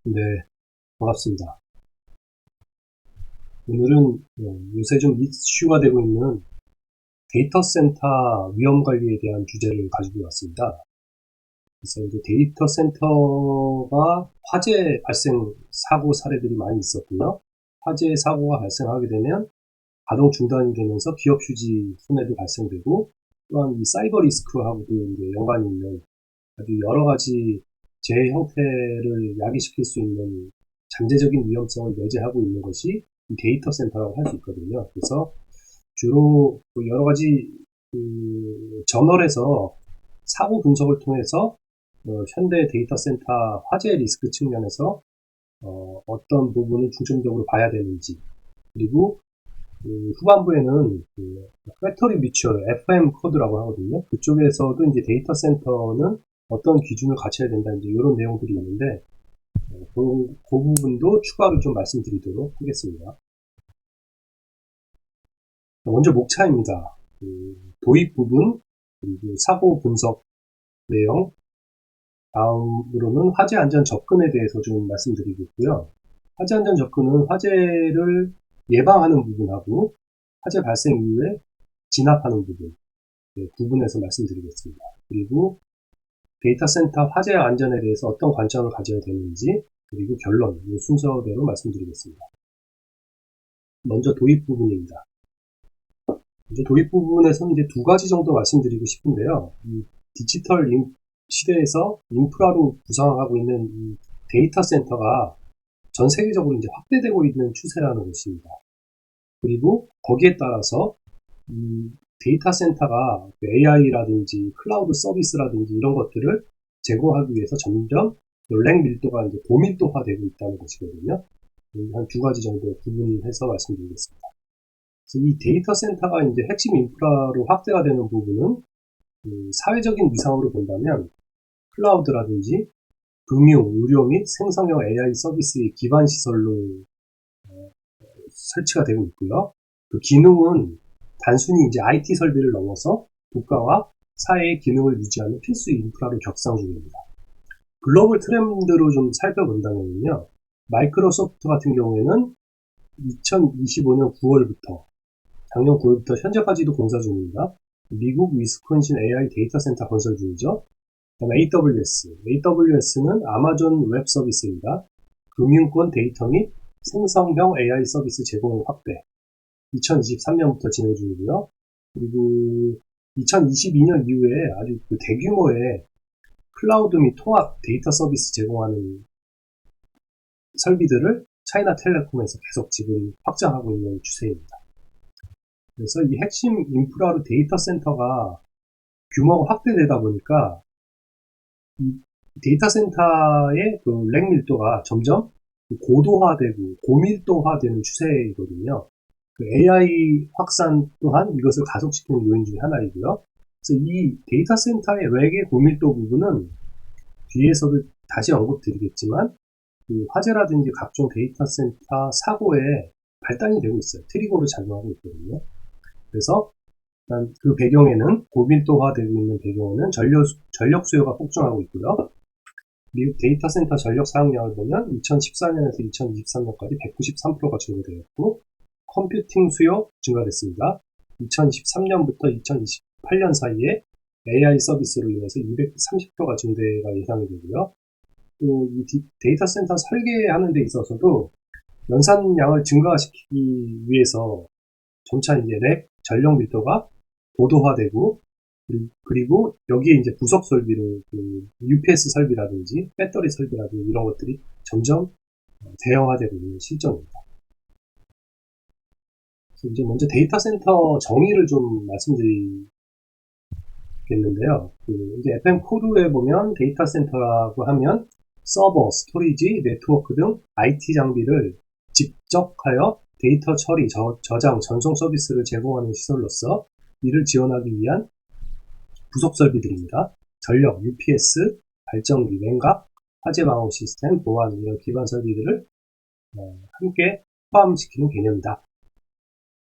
네, 반갑습니다. 오늘은 요새 좀 이슈가 되고 있는 데이터 센터 위험 관리에 대한 주제를 가지고 왔습니다. 그래서 이제 데이터 센터가 화재 발생 사고 사례들이 많이 있었고요. 화재 사고가 발생하게 되면 가동 중단이 되면서 기업 휴지 손해도 발생되고, 또한 이 사이버 리스크하고도 이제 연관이 있는 아주 여러 가지 재해 형태를 야기시킬 수 있는 잠재적인 위험성을 내재하고 있는 것이 이 데이터 센터라고 할 수 있거든요. 그래서 주로 여러 가지 저널에서 사고 분석을 통해서 현대 데이터 센터 화재 리스크 측면에서 어떤 부분을 중점적으로 봐야 되는지, 그리고 후반부에는 배터리 뮤추얼 FM 코드라고 하거든요. 그쪽에서도 이제 데이터 센터는 어떤 기준을 갖춰야 된다, 이제 이런 내용들이 있는데, 그 부분도 추가로 좀 말씀드리도록 하겠습니다. 먼저 목차입니다. 도입 부분, 그리고 사고 분석 내용, 다음으로는 화재 안전 접근에 대해서 좀 말씀드리겠고요. 화재 안전 접근은 화재를 예방하는 부분하고 화재 발생 이후에 진압하는 부분, 구분해서 말씀드리겠습니다. 그리고 데이터 센터 화재 안전에 대해서 어떤 관점을 가져야 되는지, 그리고 결론, 이 순서대로 말씀드리겠습니다. 먼저 도입 부분입니다. 이제 도입 부분에서는 이제 두 가지 정도 말씀드리고 싶은데요. 이 디지털 시대에서 인프라로 구성하고 있는 이 데이터 센터가 전 세계적으로 이제 확대되고 있는 추세라는 것입니다. 그리고 거기에 따라서 이 데이터 센터가 AI라든지 클라우드 서비스라든지 이런 것들을 제공하기 위해서 점점 랭 밀도가 이제 고밀도화되고 있다는 것이거든요. 한 두 가지 정도 구분해서 말씀드리겠습니다. 그래서 이 데이터 센터가 이제 핵심 인프라로 확대가 되는 부분은 사회적인 위상으로 본다면 클라우드라든지 금융, 의료 및 생성형 AI 서비스의 기반 시설로 설치가 되고 있고요. 그 기능은 단순히 이제 IT 설비를 넘어서 국가와 사회의 기능을 유지하는 필수 인프라로 격상 중입니다. 글로벌 트렌드로 좀 살펴본다면요. 마이크로소프트 같은 경우에는 2025년 9월부터, 작년 9월부터 현재까지도 공사 중입니다. 미국 위스콘신 AI 데이터 센터 건설 중이죠. 그다음에 AWS는 아마존 웹 서비스입니다. 금융권 데이터 및 생성형 AI 서비스 제공 확대, 2023년부터 진행 중이고요. 그리고 2022년 이후에 아주 대규모의 클라우드 및 통합 데이터 서비스 제공하는 설비들을 차이나텔레콤에서 계속 지금 확장하고 있는 추세입니다. 그래서 이 핵심 인프라로 데이터 센터가 규모가 확대되다 보니까 이 데이터 센터의 랭 밀도가 점점 고도화되고 고밀도화되는 추세이거든요. AI 확산 또한 이것을 가속시키는 요인 중에 하나이고요. 그래서 이 데이터 센터의 렉의 고밀도 부분은 뒤에서도 다시 언급드리겠지만, 화재라든지 각종 데이터 센터 사고에 발단이 되고 있어요. 트리거로 작용하고 있거든요. 그래서 그 배경에는 고밀도화되고 있는 배경에는 전력 수요가 폭증하고 있고요. 미국 데이터 센터 전력 사용량을 보면 2014년에서 2023년까지 193%가 증가되었고, 컴퓨팅 수요 증가됐습니다. 2023년부터 2028년 사이에 AI 서비스로 인해서 230%가 증대가 예상이 되고요. 또 이 데이터 센터 설계하는 데 있어서도 연산량을 증가시키기 위해서 점차 이제 랩 전력 밀도가 고도화되고, 그리고 여기에 이제 부속 설비를 UPS 설비라든지 배터리 설비라든지 이런 것들이 점점 대형화되고 있는 실정입니다. 이제 먼저 데이터 센터 정의를 좀 말씀드리겠는데요. 이제 FM 코드에 보면 데이터 센터라고 하면 서버, 스토리지, 네트워크 등 IT 장비를 직접하여 데이터 처리, 저장, 전송 서비스를 제공하는 시설로서 이를 지원하기 위한 부속 설비들입니다. 전력, UPS, 발전기, 냉각, 화재 방어 시스템, 보안 이런 기반 설비들을 함께 포함시키는 개념이다.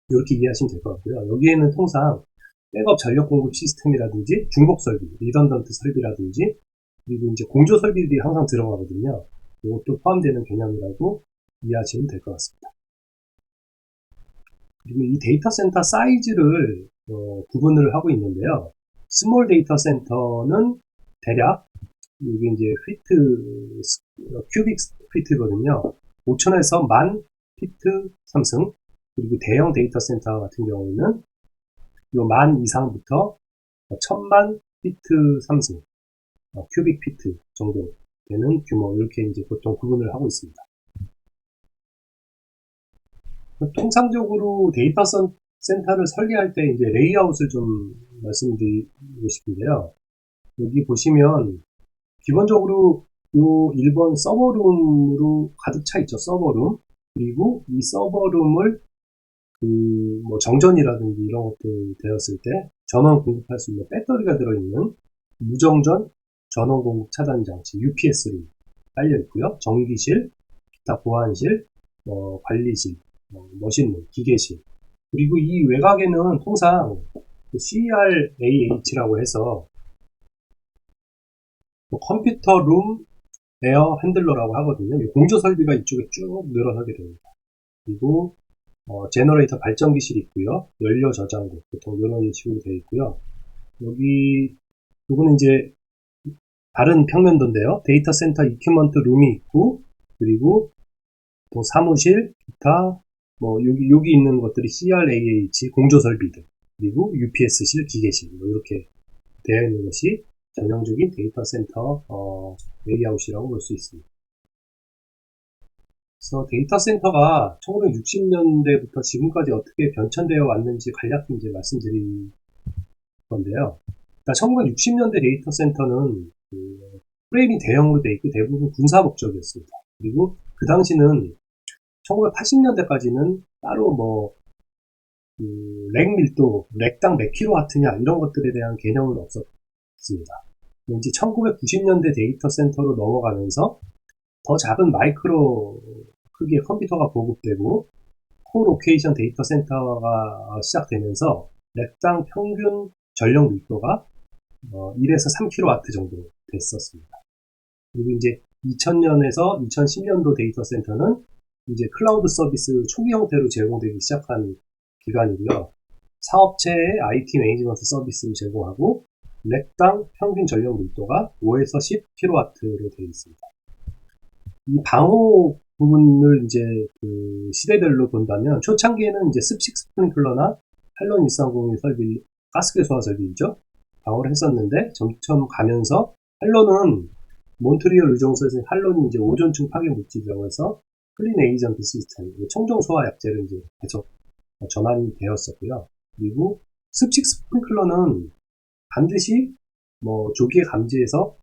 이렇게 이해하시면 될 것 같고요. 여기에는 통상 백업 전력 공급 시스템이라든지 중복 설비, 리던던트 설비라든지, 그리고 이제 공조 설비들이 항상 들어가거든요. 이것도 포함되는 개념이라고 이해하시면 될 것 같습니다. 그리고 이 데이터 센터 사이즈를 구분을 하고 있는데요. 스몰 데이터 센터는 대략 이게 이제 큐빅 피트거든요. 5천에서 10,000 피트 상승. 그리고 대형 데이터 센터 같은 경우에는 요 10,000 이상부터 1,000,000 피트 상승, 큐빅 피트 정도 되는 규모, 이렇게 이제 보통 구분을 하고 있습니다. 통상적으로 데이터 센터를 설계할 때 이제 레이아웃을 좀 말씀드리고 싶은데요. 여기 보시면 기본적으로 요 1번 서버룸으로 가득 차 있죠. 서버룸. 그리고 이 서버룸을 뭐 정전이라든지 이런 것들 되었을 때 전원 공급할 수 있는 배터리가 들어있는 무정전 전원 공급 차단 장치 UPS로 깔려 있고요. 전기실, 기타 보안실, 관리실, 머신룸, 기계실. 그리고 이 외곽에는 통상 CRAH라고 해서 컴퓨터 룸 에어 핸들러라고 하거든요. 공조 설비가 이쪽에 쭉 늘어서게 됩니다. 그리고 제너레이터 발전기실이 있고요. 연료 저장고, 보통 이런 식으로 되어 있고요. 여기 이거는 이제 다른 평면도인데요. 데이터 센터 이퀴먼트 룸이 있고, 그리고 또 사무실, 기타, 여기 있는 것들이 CRAH 공조 설비들, 그리고 UPS실, 기계실, 이렇게 되어 있는 것이 전형적인 데이터 센터 레이아웃이라고 볼 수 있습니다. 그래서 데이터 센터가 1960년대부터 지금까지 어떻게 변천되어 왔는지 간략히 이제 말씀드릴 건데요. 그러니까 1960년대 데이터 센터는 프레임이 대형으로 되어 있고 대부분 군사 목적이었습니다. 그리고 그 당시는 1980년대까지는 따로 렉 밀도, 렉당 몇 킬로와트냐 이런 것들에 대한 개념은 없었습니다. 이제 1990년대 데이터 센터로 넘어가면서 더 작은 마이크로 크기의 컴퓨터가 보급되고 코로케이션 데이터 센터가 시작되면서 렉당 평균 전력 밀도가 1에서 3kW 정도 됐었습니다. 그리고 이제 2000년에서 2010년도 데이터 센터는 이제 클라우드 서비스 초기 형태로 제공되기 시작한 기간이고요. 사업체의 IT 매니지먼트 서비스를 제공하고 렉당 평균 전력 밀도가 5에서 10kW로 되어 있습니다. 이 방호 부분을 이제 시대별로 본다면 초창기에는 이제 습식 스프링클러나 할론 130의 설비, 가스계 소화 설비죠. 방어를 했었는데 점점 가면서 할론은 몬트리올 의정소에서 할론이 이제 오존층 파괴 물질이라고 해서 클린 에이전트 시스템, 청정 소화 약제를 이제 계속 전환이 되었었고요. 그리고 습식 스프링클러는 반드시 조기에 감지해서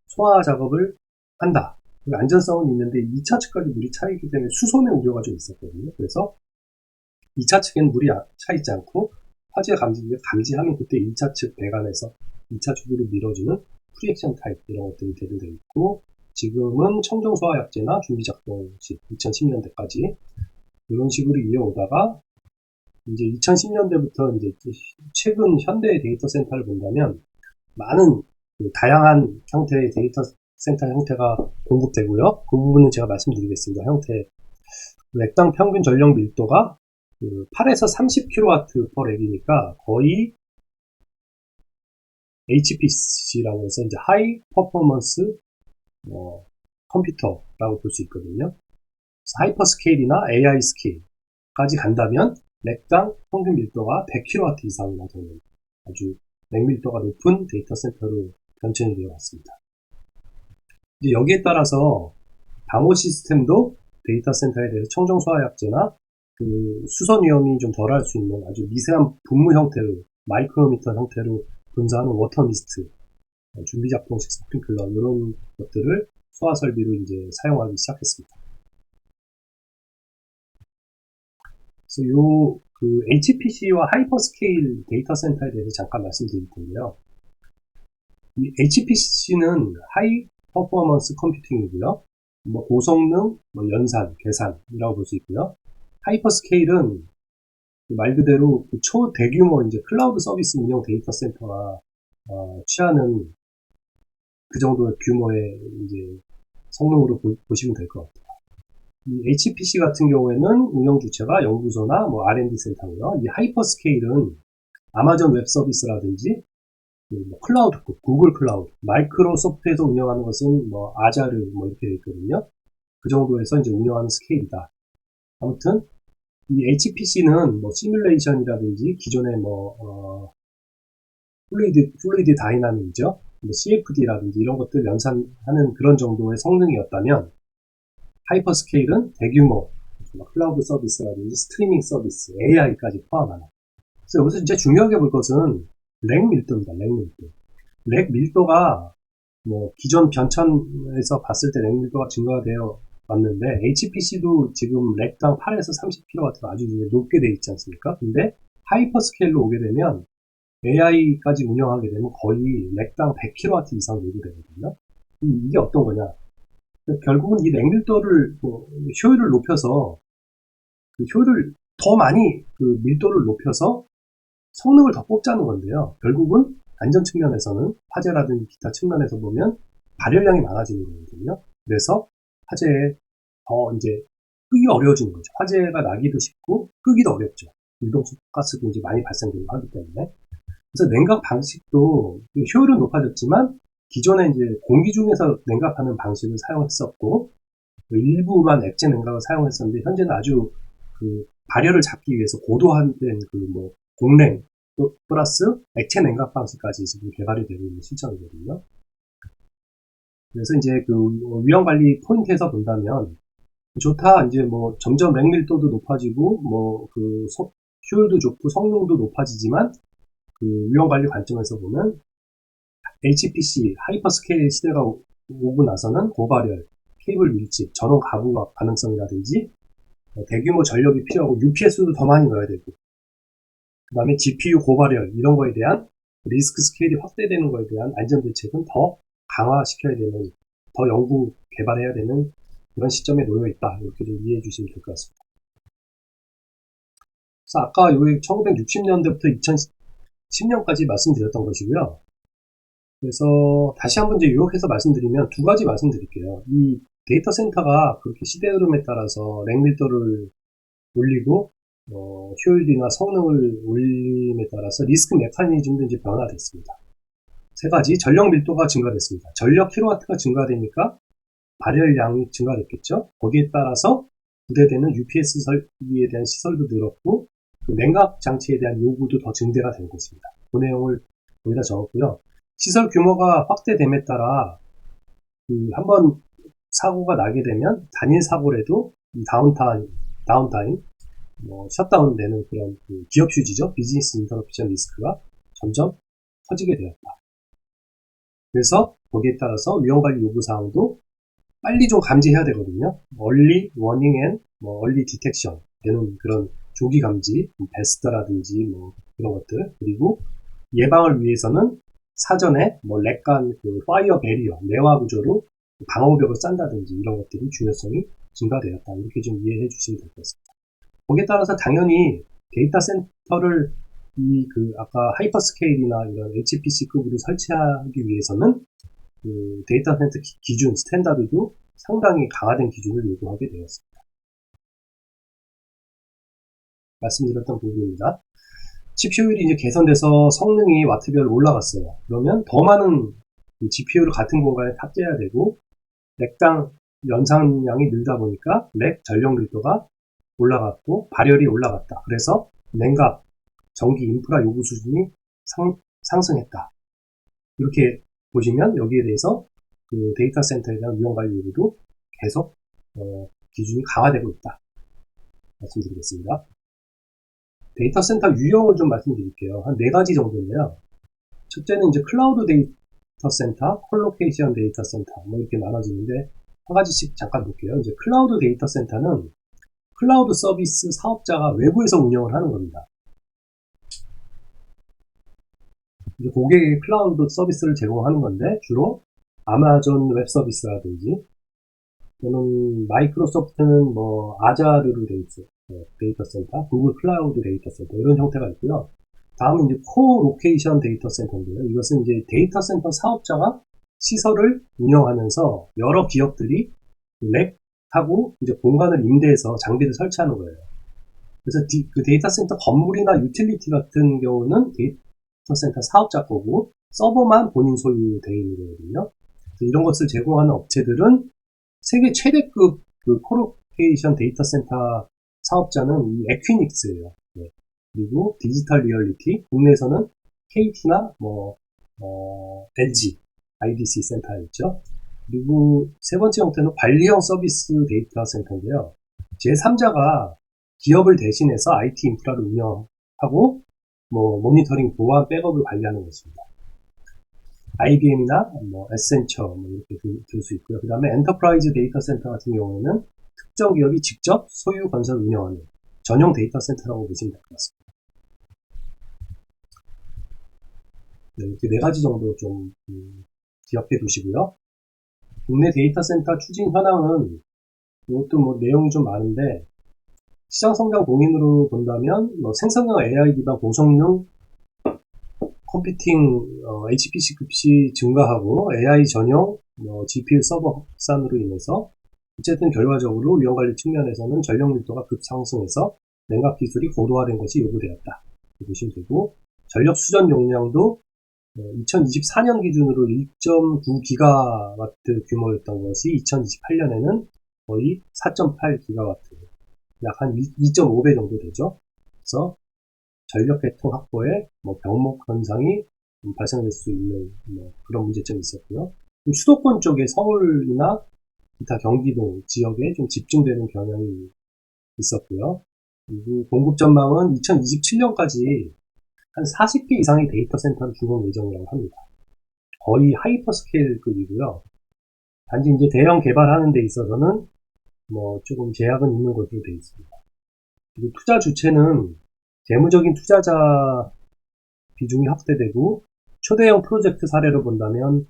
소화 작업을 한다. 안전성은 있는데 2차 측까지 물이 차있기 때문에 수손의 우려가 좀 있었거든요. 그래서 2차 측에는 물이 차있지 않고 화재 감지하면 그때 2차 측 배관에서 2차 측으로 밀어주는 프리액션 타입 이런 것들이 대두되어 있고, 지금은 청정소화 약제나 준비작동식 2010년대까지 이런 식으로 이어오다가 이제 2010년대부터 이제 최근 현대 데이터 센터를 본다면 많은 다양한 형태의 데이터 센터 형태가 공급되고요. 그 부분은 제가 말씀드리겠습니다. 형태 렉당 평균 전력 밀도가 8에서 30kW/렉이니까 거의 HPC라고 해서 이제 하이 퍼포먼스 컴퓨터라고 볼 수 있거든요. 하이퍼 스케일이나 AI 스케일까지 간다면 렉당 평균 밀도가 100kW 이상이나 되는 아주 렉 밀도가 높은 데이터 센터로 변천이 되어 왔습니다. 이제 여기에 따라서 방호 시스템도 데이터 센터에 대해서 청정 소화 약제나 수선 위험이 좀 덜할 수 있는 아주 미세한 분무 형태로 마이크로미터 형태로 분사하는 워터 미스트, 준비 작동식 스프링클러 이런 것들을 소화 설비로 이제 사용하기 시작했습니다. 그래서 HPC와 하이퍼스케일 데이터 센터에 대해서 잠깐 말씀드릴 텐데요. 이 HPC는 하이 퍼포먼스 컴퓨팅이고요. 고성능, 연산, 계산이라고 볼 수 있고요. 하이퍼스케일은 말 그대로 초대규모 이제 클라우드 서비스 운영 데이터 센터가 취하는 그 정도의 규모의 이제 성능으로 보시면 될 것 같아요. 이 HPC 같은 경우에는 운영 주체가 연구소나 뭐 R&D 센터고요. 이 하이퍼스케일은 아마존 웹 서비스라든지 뭐 클라우드급, 구글 클라우드, 마이크로소프트에서 운영하는 것은 뭐 아자르 뭐 이렇게 되어 있거든요. 그 정도에서 이제 운영하는 스케일이다. 아무튼 이 HPC는 뭐 시뮬레이션이라든지 기존의 뭐 플루이드 다이나믹이죠. 뭐 CFD라든지 이런 것들 연산하는 그런 정도의 성능이었다면 하이퍼스케일은 대규모 클라우드 서비스라든지 스트리밍 서비스, AI까지 포함하는. 그래서 여기서 진짜 중요하게 볼 것은 렉 밀도입니다. 렉 밀도. 렉 밀도가 뭐 기존 변천에서 봤을 때 렉 밀도가 증가되어 왔는데 HPC도 지금 렉당 8에서 30kW가 아주 높게 되어 있지 않습니까? 근데 하이퍼스케일로 오게 되면 AI까지 운영하게 되면 거의 렉당 100kW 이상 요구되거든요. 이게 어떤 거냐? 결국은 이 렉밀도를 효율을 높여서 그 효율을 더 많이 그 밀도를 높여서 성능을 더 뽑자는 건데요. 결국은 안전 측면에서는 화재라든지 기타 측면에서 보면 발열량이 많아지는 거거든요. 그래서 화재에 더 이제 끄기가 어려워지는 거죠. 화재가 나기도 쉽고 끄기도 어렵죠. 유동수 가스도 이제 많이 발생되고 하기 때문에. 그래서 냉각 방식도 효율은 높아졌지만 기존에 이제 공기 중에서 냉각하는 방식을 사용했었고 일부만 액체 냉각을 사용했었는데 현재는 아주 그 발열을 잡기 위해서 고도화된 그 뭐 공냉 또 플러스 액체 냉각 방식까지 지금 개발이 되고 있는 시점이거든요. 그래서 이제 그 위험 관리 포인트에서 본다면 좋다 이제 뭐 점점 렉 밀도도 높아지고 뭐 그 효율도 좋고 성능도 높아지지만 그 위험 관리 관점에서 보면 HPC 하이퍼스케일 시대가 오고 나서는 고발열, 케이블 밀집, 전원 가부 가능성이라든지 대규모 전력이 필요하고 UPS도 더 많이 넣어야 되고 그 다음에 GPU 고발열 이런 거에 대한 리스크 스케일이 확대되는 거에 대한 안전 대책은 더 강화시켜야 되는 더 연구 개발해야 되는 그런 시점에 놓여 있다 이렇게 좀 이해해 주시면 될 것 같습니다. 그래서 아까 여기 1960년대부터 2010년까지 말씀드렸던 것이고요. 그래서 다시 한번 이제 요약해서 말씀드리면 두 가지 말씀드릴게요. 이 데이터 센터가 그렇게 시대 흐름에 따라서 렉 밀도를 올리고 효율이나 성능을 올림에 따라서 리스크 메커니즘도 이제 변화됐습니다. 세 가지 전력 밀도가 증가됐습니다. 전력 킬로와트가 증가되니까 발열량이 증가됐겠죠. 거기에 따라서 부대되는 UPS 설비에 대한 시설도 늘었고 그 냉각 장치에 대한 요구도 더 증대가 된 것입니다. 그 내용을 거기다 적었고요. 시설 규모가 확대됨에 따라 한번 사고가 나게 되면 단일 사고라도 이 다운타임, 셧다운 되는 그런 기업 휴지죠. 비즈니스 인터럽션 리스크가 점점 커지게 되었다. 그래서 거기에 따라서 위험관리 요구사항도 빨리 좀 감지해야 되거든요. 얼리 워닝 앤 얼리 디텍션 되는 그런 조기 감지, 베스트라든지 그런 것들, 그리고 예방을 위해서는 사전에 렉간 파이어 베리어, 내화 구조로 방어벽을 싼다든지 이런 것들이 중요성이 증가되었다. 이렇게 좀 이해해 주시면 될 것 같습니다. 거기에 따라서 당연히 데이터 센터를 아까 하이퍼스케일이나 이런 HPC급으로 설치하기 위해서는 데이터 센터 기준, 스탠다드도 상당히 강화된 기준을 요구하게 되었습니다. 말씀드렸던 부분입니다. 칩 효율이 이제 개선돼서 성능이 와트별 올라갔어요. 그러면 더 많은 GPU를 같은 공간에 탑재해야 되고 렉당 연산량이 늘다 보니까 렉 전력 밀도가 올라갔고 발열이 올라갔다. 그래서 냉각, 전기 인프라 요구 수준이 상승했다. 이렇게 보시면 여기에 대해서 그 데이터 센터에 대한 위험관리 요구도 계속 기준이 강화되고 있다. 말씀드리겠습니다. 데이터 센터 유형을 좀 말씀드릴게요. 한 4가지 정도인데요. 첫째는 이제 클라우드 데이터 센터, 콜로케이션 데이터 센터 이렇게 나눠지는데 한 가지씩 잠깐 볼게요. 이제 클라우드 데이터 센터는 클라우드 서비스 사업자가 외부에서 운영을 하는 겁니다. 이제 고객의 클라우드 서비스를 제공하는 건데 주로 아마존 웹 서비스라든지 또는 마이크로소프트는 아자르로 되어 있어요. 데이터 센터, 구글 클라우드 데이터 센터 이런 형태가 있고요. 다음은 이제 코로케이션 데이터 센터인데요. 이것은 이제 데이터 센터 사업자가 시설을 운영하면서 여러 기업들이 렉하고 이제 공간을 임대해서 장비를 설치하는 거예요. 그래서 그 데이터 센터 건물이나 유틸리티 같은 경우는 데이터 센터 사업자 거고 서버만 본인 소유되어 있는 거거든요. 이런 것을 제공하는 업체들은 세계 최대급 그 콜로케이션 데이터 센터 사업자는 이 에퀴닉스예요. 네. 그리고 디지털 리얼리티, 국내에서는 KT나 LG, IDC 센터 있죠. 그리고 세 번째 형태는 관리형 서비스 데이터 센터인데요. 제3자가 기업을 대신해서 IT 인프라를 운영하고 모니터링, 보안, 백업을 관리하는 것입니다. IBM이나 에센처 이렇게 들 수 있고요. 그 다음에 엔터프라이즈 데이터 센터 같은 경우에는 특정 기업이 직접 소유 건설 운영하는 전용 데이터 센터라고 보시면 될 것 같습니다. 네, 이렇게 네 가지 정도 좀 기억해 두시고요. 국내 데이터 센터 추진 현황은 이것도 내용이 좀 많은데 시장 성장 동인으로 본다면 생성형 AI 기반 고성능 컴퓨팅 HPC 급시 증가하고 AI 전용 GPU 서버 확산으로 인해서 어쨌든 결과적으로 위험관리 측면에서는 전력 밀도가 급상승해서 냉각 기술이 고도화된 것이 요구되었다. 보시면 되고 전력 수전 용량도 2024년 기준으로 1.9기가와트 규모였던 것이 2028년에는 거의 4.8기가와트, 약 한 2.5배 정도 되죠. 그래서 전력 계통 확보에 병목 현상이 발생될 수 있는 그런 문제점이 있었고요. 수도권 쪽에 서울이나 기타 경기도 지역에 좀 집중되는 경향이 있었고요. 그리고 공급 전망은 2027년까지 한 40개 이상의 데이터 센터를 준공 예정이라고 합니다. 거의 하이퍼스케일급이고요. 단지 이제 대형 개발하는 데 있어서는 조금 제약은 있는 것으로 되어 있습니다. 그리고 투자 주체는 재무적인 투자자 비중이 확대되고 초대형 프로젝트 사례로 본다면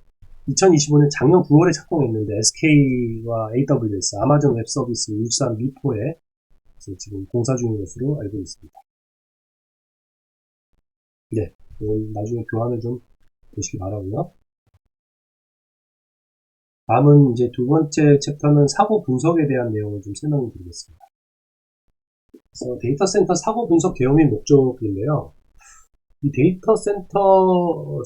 2025년 작년 9월에 착공했는데 SK와 AWS, 아마존 웹 서비스, 울산 미포에 지금 공사 중인 것으로 알고 있습니다. 네, 나중에 교환을 좀 보시기 바라고요. 다음은 이제 두 번째 챕터는 사고 분석에 대한 내용을 좀 설명을 드리겠습니다. 그래서 데이터 센터 사고 분석 개요의 목적인데요. 이 데이터 센터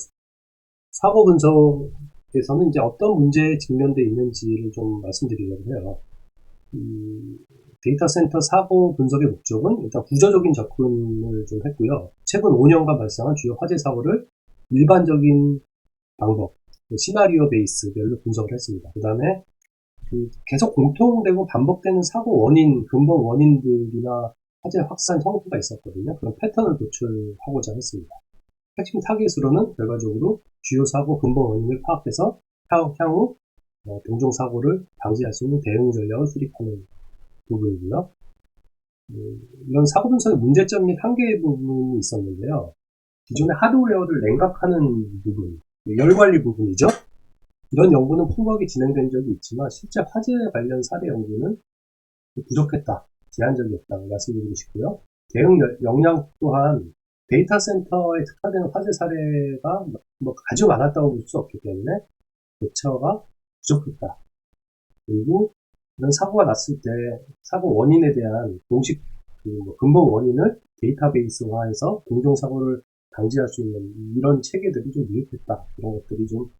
사고 분석에서는 이제 어떤 문제에 직면되어 있는지를 좀 말씀드리려고 해요. 데이터 센터 사고 분석의 목적은 일단 구조적인 접근을 좀 했고요. 최근 5년간 발생한 주요 화재 사고를 일반적인 방법, 시나리오 베이스별로 분석을 했습니다. 그 다음에 계속 공통되고 반복되는 사고 원인, 근본 원인들이나 화재 확산 형태가 있었거든요. 그런 패턴을 도출하고자 했습니다. 핵심 타깃으로는 결과적으로 주요 사고 근본 원인을 파악해서 향후 동종 사고를 방지할 수 있는 대응 전략을 수립하는 부분이고요. 이런 사고 분석의 문제점 및 한계 부분이 있었는데요. 기존의 하드웨어를 냉각하는 부분, 열 관리 부분이죠. 이런 연구는 풍부하게 진행된 적이 있지만 실제 화재 관련 사례 연구는 부족했다, 제한적이었다고 말씀드리고 싶고요. 대응 역량 또한 데이터 센터에 특화되는 화재 사례가 아주 많았다고 볼 수 없기 때문에 대처가 부족했다. 그리고 이런 사고가 났을 때 사고 원인에 대한 공식 근본 원인을 데이터베이스화해서 공정사고를 방지할 수 있는 이런 체계들이 좀 미흡했다. 이런 것들이 좀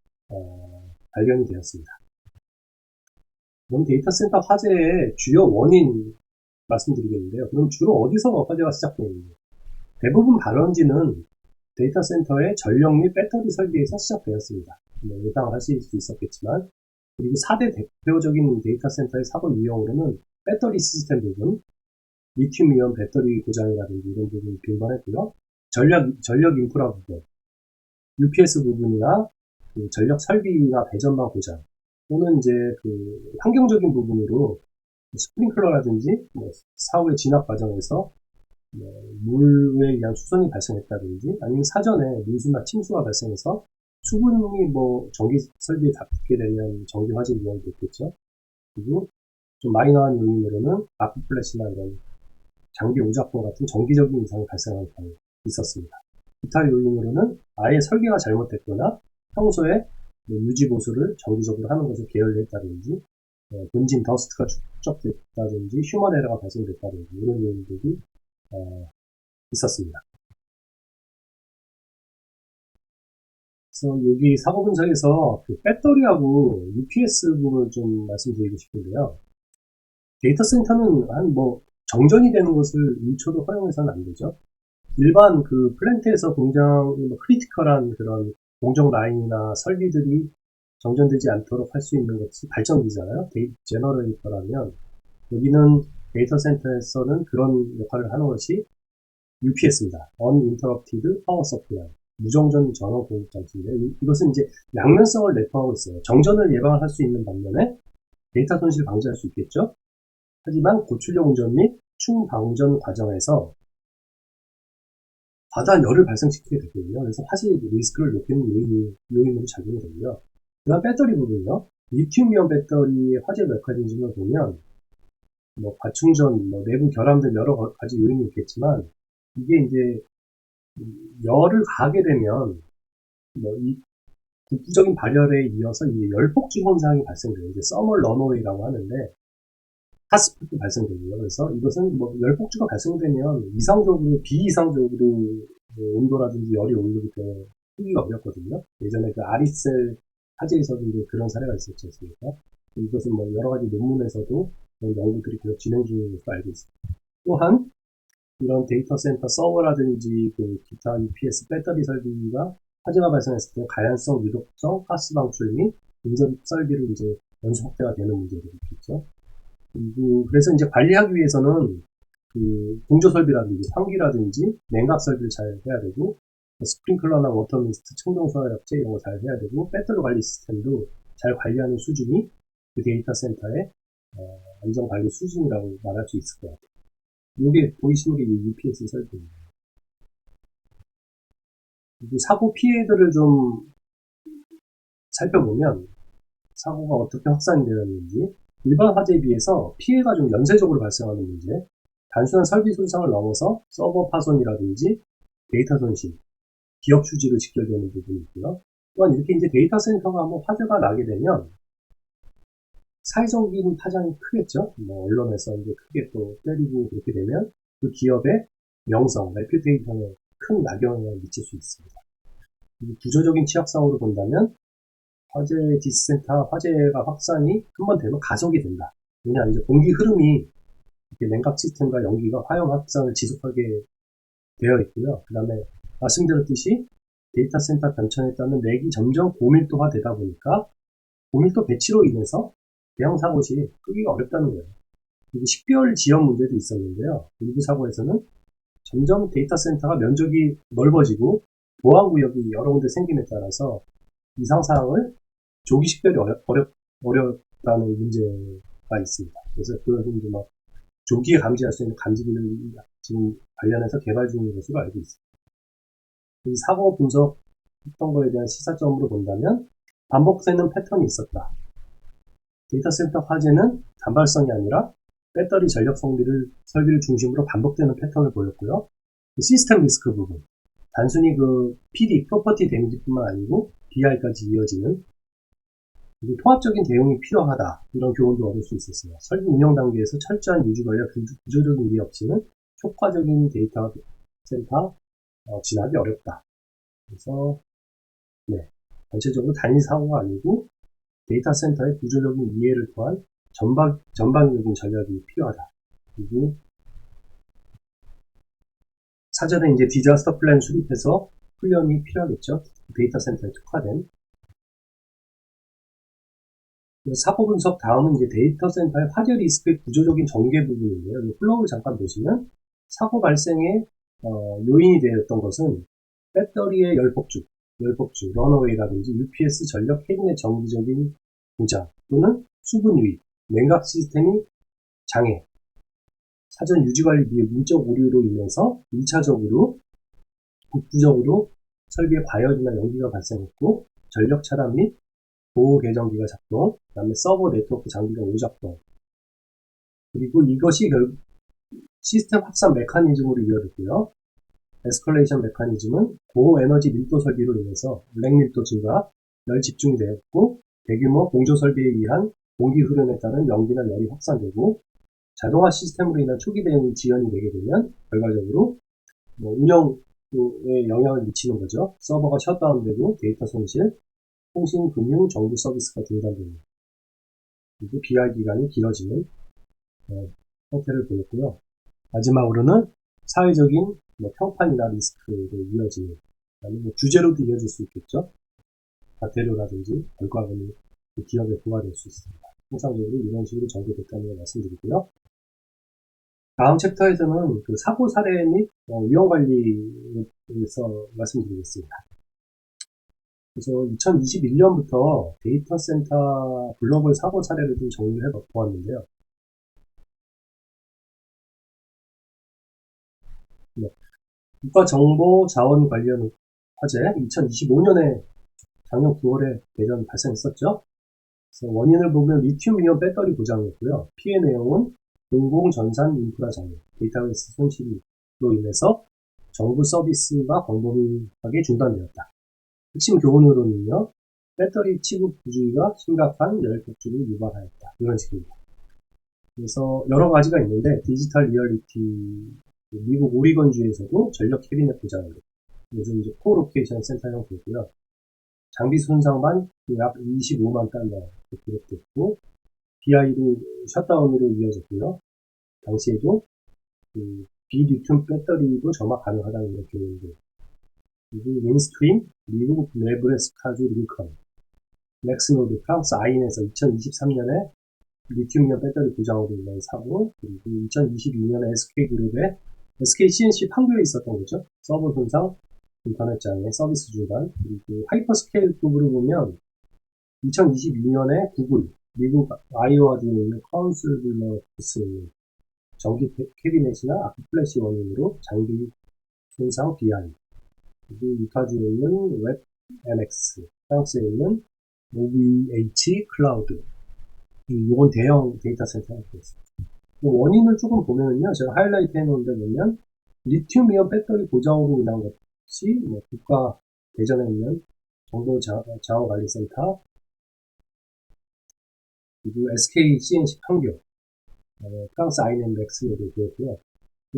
발견이 되었습니다. 그럼 데이터 센터 화재의 주요 원인 말씀드리겠는데요. 그럼 주로 어디서 화재가 시작되는지? 대부분 발원지는 데이터 센터의 전력 및 배터리 설비에서 시작되었습니다. 예상하실 수 있었겠지만, 그리고 4대 대표적인 데이터 센터의 사고 유형으로는 배터리 시스템 부분, 리튬이온 배터리 고장이라든지 이런 부분이 빈번했고요. 전력 인프라 부분, UPS 부분이나 전력 설비나 배전망 고장, 또는 이제 환경적인 부분으로 스프링클러라든지 사후의 진압 과정에서 물에 의한 수선이 발생했다든지 아니면 사전에 누수나 침수가 발생해서 수분이 전기 설비에 닿게 되면 전기 화재 위험이 됐겠죠. 그리고 좀 마이너한 요인으로는 아크 플래시나 이런 장비 오작동 같은 정기적인 이상이 발생한 경우 있었습니다. 기타 요인으로는 아예 설계가 잘못됐거나 평소에 유지 보수를 정기적으로 하는 것을 게을리했다든지, 본진 더스트가 축적됐다든지, 휴먼 에러가 발생됐다든지 이런 요인들이 있었습니다. 그래서 여기 사고 분석에서 그 배터리하고 UPS 부분을 좀 말씀드리고 싶은데요. 데이터 센터는 정전이 되는 것을 1초도 허용해서는 안 되죠. 일반 그 플랜트에서 굉장히 크리티컬한 그런 공정 라인이나 설비들이 정전되지 않도록 할 수 있는 것이 발전기잖아요. 제너레이터라면 여기는 데이터 센터에서는 그런 역할을 하는 것이 UPS입니다. Uninterrupted Power Supply. 무정전 전원 공급 장치인데 이것은 이제 양면성을 내포하고 있어요. 정전을 예방할 수 있는 반면에 데이터 손실 방지할 수 있겠죠. 하지만 고출력 운전 및 충방전 과정에서 과다한 열을 발생시키게 되거든요. 그래서 화재 리스크를 높이는 요인으로 작용이 되고요. 그다음 배터리 부분이요. 리튬이온 배터리의 화재 메커니즘을 보면 과충전, 내부 결함들 여러 가지 요인이 있겠지만 이게 이제 열을 가하게 되면 이 국부적인 발열에 이어서 이제 열폭주 현상이 발생돼요. 이제 서멀 런어웨이라고 하는데 핫스팟이 발생되고요. 그래서 이것은 열폭주가 발생되면 비이상적으로 온도라든지 열이 오르기 때문에 끄기가 어렵거든요. 예전에 그 아리셀 화재에서도 이제 그런 사례가 있었지 않습니까? 이것은 여러 가지 논문에서도 연구들이 계속 진행 중인 것으로 알고 있습니다. 또한 이런 데이터 센터 서버라든지 그 기타 UPS 배터리 설비가 화재가 발생했을 때 가연성, 유독성, 가스 방출 및 인접 설비를 이제 연소 확대가 되는 문제들이 있겠죠. 그래서 이제 관리하기 위해서는 그 공조 설비라든지 환기라든지 냉각 설비를 잘 해야 되고 스프링클러나 워터미스트, 청정수화 약제 이런 거 잘 해야 되고 배터리 관리 시스템도 잘 관리하는 수준이 그 데이터 센터의 안전 관리 수준이라고 말할 수 있을 것 같아요. 여기 보이시는 게 UPS 설비입니다. 사고 피해들을 좀 살펴보면 사고가 어떻게 확산이 되었는지 일반 화재에 비해서 피해가 좀 연쇄적으로 발생하는 문제, 단순한 설비 손상을 넘어서 서버 파손이라든지 데이터 손실, 기업 휴지로 직결되는 부분이 있고요. 또한 이렇게 이제 데이터 센터가 한번 화재가 나게 되면 사회적인 파장이 크겠죠. 언론에서 이제 크게 또 때리고 그렇게 되면 그 기업의 명성, 레퓨테이션에 큰 악영향을 미칠 수 있습니다. 구조적인 취약상으로 본다면 화재 디스센터 화재가 확산이 한번 되면 가속이 된다. 왜냐하면 이제 공기 흐름이 이렇게 냉각 시스템과 연기가 화염 확산을 지속하게 되어 있고요. 그 다음에 말씀드렸듯이 데이터 센터 변천에 따른 맥이 점점 고밀도화 되다 보니까 고밀도 배치로 인해서 대형 사고 시 끄기가 어렵다는 거예요. 그리고 식별 지연 문제도 있었는데요. 일부 사고에서는 점점 데이터 센터가 면적이 넓어지고 보안구역이 여러 군데 생김에 따라서 이상 사항을 조기 식별이 어렵다는 문제가 있습니다. 그래서 그것은 이제 조기에 감지할 수 있는 감지기를 지금 관련해서 개발 중인 것으로 알고 있습니다. 이 사고 분석했던 거에 대한 시사점으로 본다면 반복되는 패턴이 있었다. 데이터 센터 화재는 단발성이 아니라 배터리 전력 설비를 중심으로 반복되는 패턴을 보였고요. 시스템 리스크 부분, 단순히 그 PD, 프로퍼티 데미지뿐만 아니고 BI까지 이어지는 통합적인 대응이 필요하다. 이런 교훈도 얻을 수 있었어요. 설비 운영 단계에서 철저한 유지 관리와 구조적인 일이 없이는 효과적인 데이터 센터 진압이 어렵다. 그래서 전체적으로 단위 사고가 아니고 데이터 센터의 구조적인 이해를 통한 전방적인 전략이 필요하다. 그리고 사전에 이제 디자스터 플랜 수립해서 훈련이 필요하겠죠. 데이터 센터에 특화된. 사고 분석 다음은 이제 데이터 센터의 화재 리스크의 구조적인 전개 부분인데요. 이 플로우를 잠깐 보시면 사고 발생의 요인이 되었던 것은 배터리의 열폭주, 런어웨이라든지 UPS 전력 캐빈의 정기적인 고장 또는 수분 유입, 냉각 시스템이 장애, 사전 유지관리 및 문적 오류로 인해서 1차적으로 국부적으로 설비의 과열이나 연기가 발생했고 전력 차단 및 보호 계정기가 작동, 그 다음에 서버 네트워크 장비가 오작동, 그리고 이것이 결국 시스템 확산 메커니즘으로 이어졌고요. 에스컬레이션 메커니즘은 고에너지 밀도 설비로 인해서 블랙 밀도 증가, 열 집중이 되었고 대규모 공조 설비에 의한 공기 흐름에 따른 연기나 열이 확산되고 자동화 시스템으로 인한 초기 대응이 지연이 되게 되면 결과적으로 운영에 영향을 미치는 거죠. 서버가 셧다운되고 데이터 손실, 통신, 금융, 정부 서비스가 중단되는 그리고 비할 기간이 길어지는 형태를 보였고요. 마지막으로는 사회적인 평판이나 리스크로 이어지는 규제로도 이어질 수 있겠죠. 과태료라든지 결과금이 기업에 부과될 수 있습니다. 통상적으로 이런 식으로 전개됐다는 걸 말씀드리고요. 다음 챕터에서는 그 사고 사례 및 위험관리에서 말씀드리겠습니다. 그래서 2021년부터 데이터 센터 글로벌 사고 사례를 좀 정리를 해보았는데요. 국가정보자원관련 화재 2025년에 작년 9월에 대전 발생했었죠. 그래서 원인을 보면 리튬이온 배터리 고장이었고요. 피해 내용은 공공전산 인프라 장애, 데이터베이스 손실로 인해서 정부 서비스가 광범위하게 중단되었다. 핵심 교훈으로는요, 배터리 취급 부주의가 심각한 열 폭주를 유발하였다. 이런 식입니다. 그래서 여러 가지가 있는데 디지털 리얼리티 미국 오리건주에서도 전력 캐비넷 고장으로 요즘 이제 코로케이션 센터 형태고요. 장비 손상만 약 25만 달러 기록됐고 BI로 셧다운으로 이어졌고요. 당시에도 그 비리튬 배터리도 점화 가능하다는 이런 교훈들. 그리고 윈스트림, 미국 네브래스카주 링컨, 맥스노드, 프랑스 아인에서 2023년에 리튬이온 배터리 고장으로 인한 사고, 그리고 2022년에 SK그룹의 SK CNC 판교에 있었던 거죠. 서버 손상, 인터넷 장애, 서비스 중단, 그리고 하이퍼스케일 급으로 보면 2022년에 구글, 미국 아이오와주에 있는 카운슬블러스에 있는 전기 캐비넷이나 아크 플래시 원인으로 장비 손상 BI, 그리고 유타주에 있는 웹MX, 프랑스에 있는 OVH 클라우드, 이건 대형 데이터 센터가 되었습니다. 원인을 조금 보면요, 제가 하이라이트 해놓은데 보면 리튬이온 배터리 고장으로 인한 것이 국가 대전에 있는 정보자원관리센터, 그리고 SK CNC 판교, 프랑스 아이넨 맥스노도 되었고요.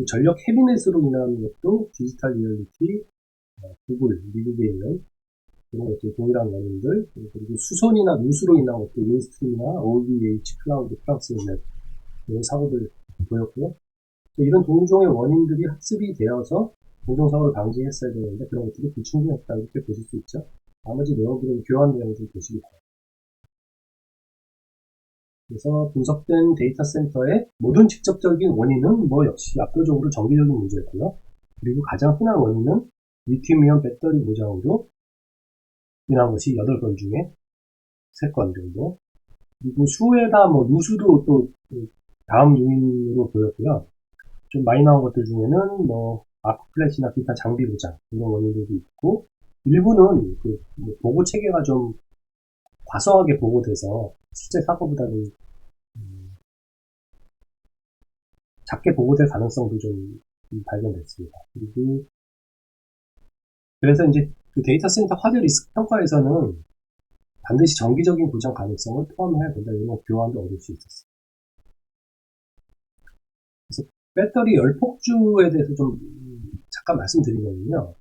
전력 캐비넷으로 인한 것도 디지털 리얼리티, 구글, 미국에 있는 그런 것들 동일한 원인들, 그리고 수선이나 누수로 인한 것도 윈스트림이나 OVH 클라우드, 프랑스에 있는 이런 사고들 보였고요. 이런 동종의 원인들이 학습이 되어서 공정사고를 방지했어야 되는데 그런 것들이 불충분했다 이렇게 보실 수 있죠. 나머지 내용들은 교환 내용들 보시기 바랍니다. 그래서 분석된 데이터 센터의 모든 직접적인 원인은 역시 압도적으로 정기적인 문제였고요. 그리고 가장 흔한 원인은 리튬이온 배터리 고장으로 인한 것이 8건 중에 3건 정도. 그리고 수에다 누수도 또 다음 요인으로 보였고요. 좀 많이 나온 것들 중에는 아크 플래시나 기타 장비 고장 이런 원인들도 있고, 일부는 보고 체계가 좀 과소하게 보고돼서 실제 사고보다는 작게 보고될 가능성도 좀 발견됐습니다. 그리고 그래서 이제 그 데이터 센터 화재 리스크 평가에서는 반드시 정기적인 고장 가능성을 포함해야 된다 이런 교환도 얻을 수 있었어요. 그래서 배터리 열 폭주에 대해서 좀 잠깐 말씀드리면요.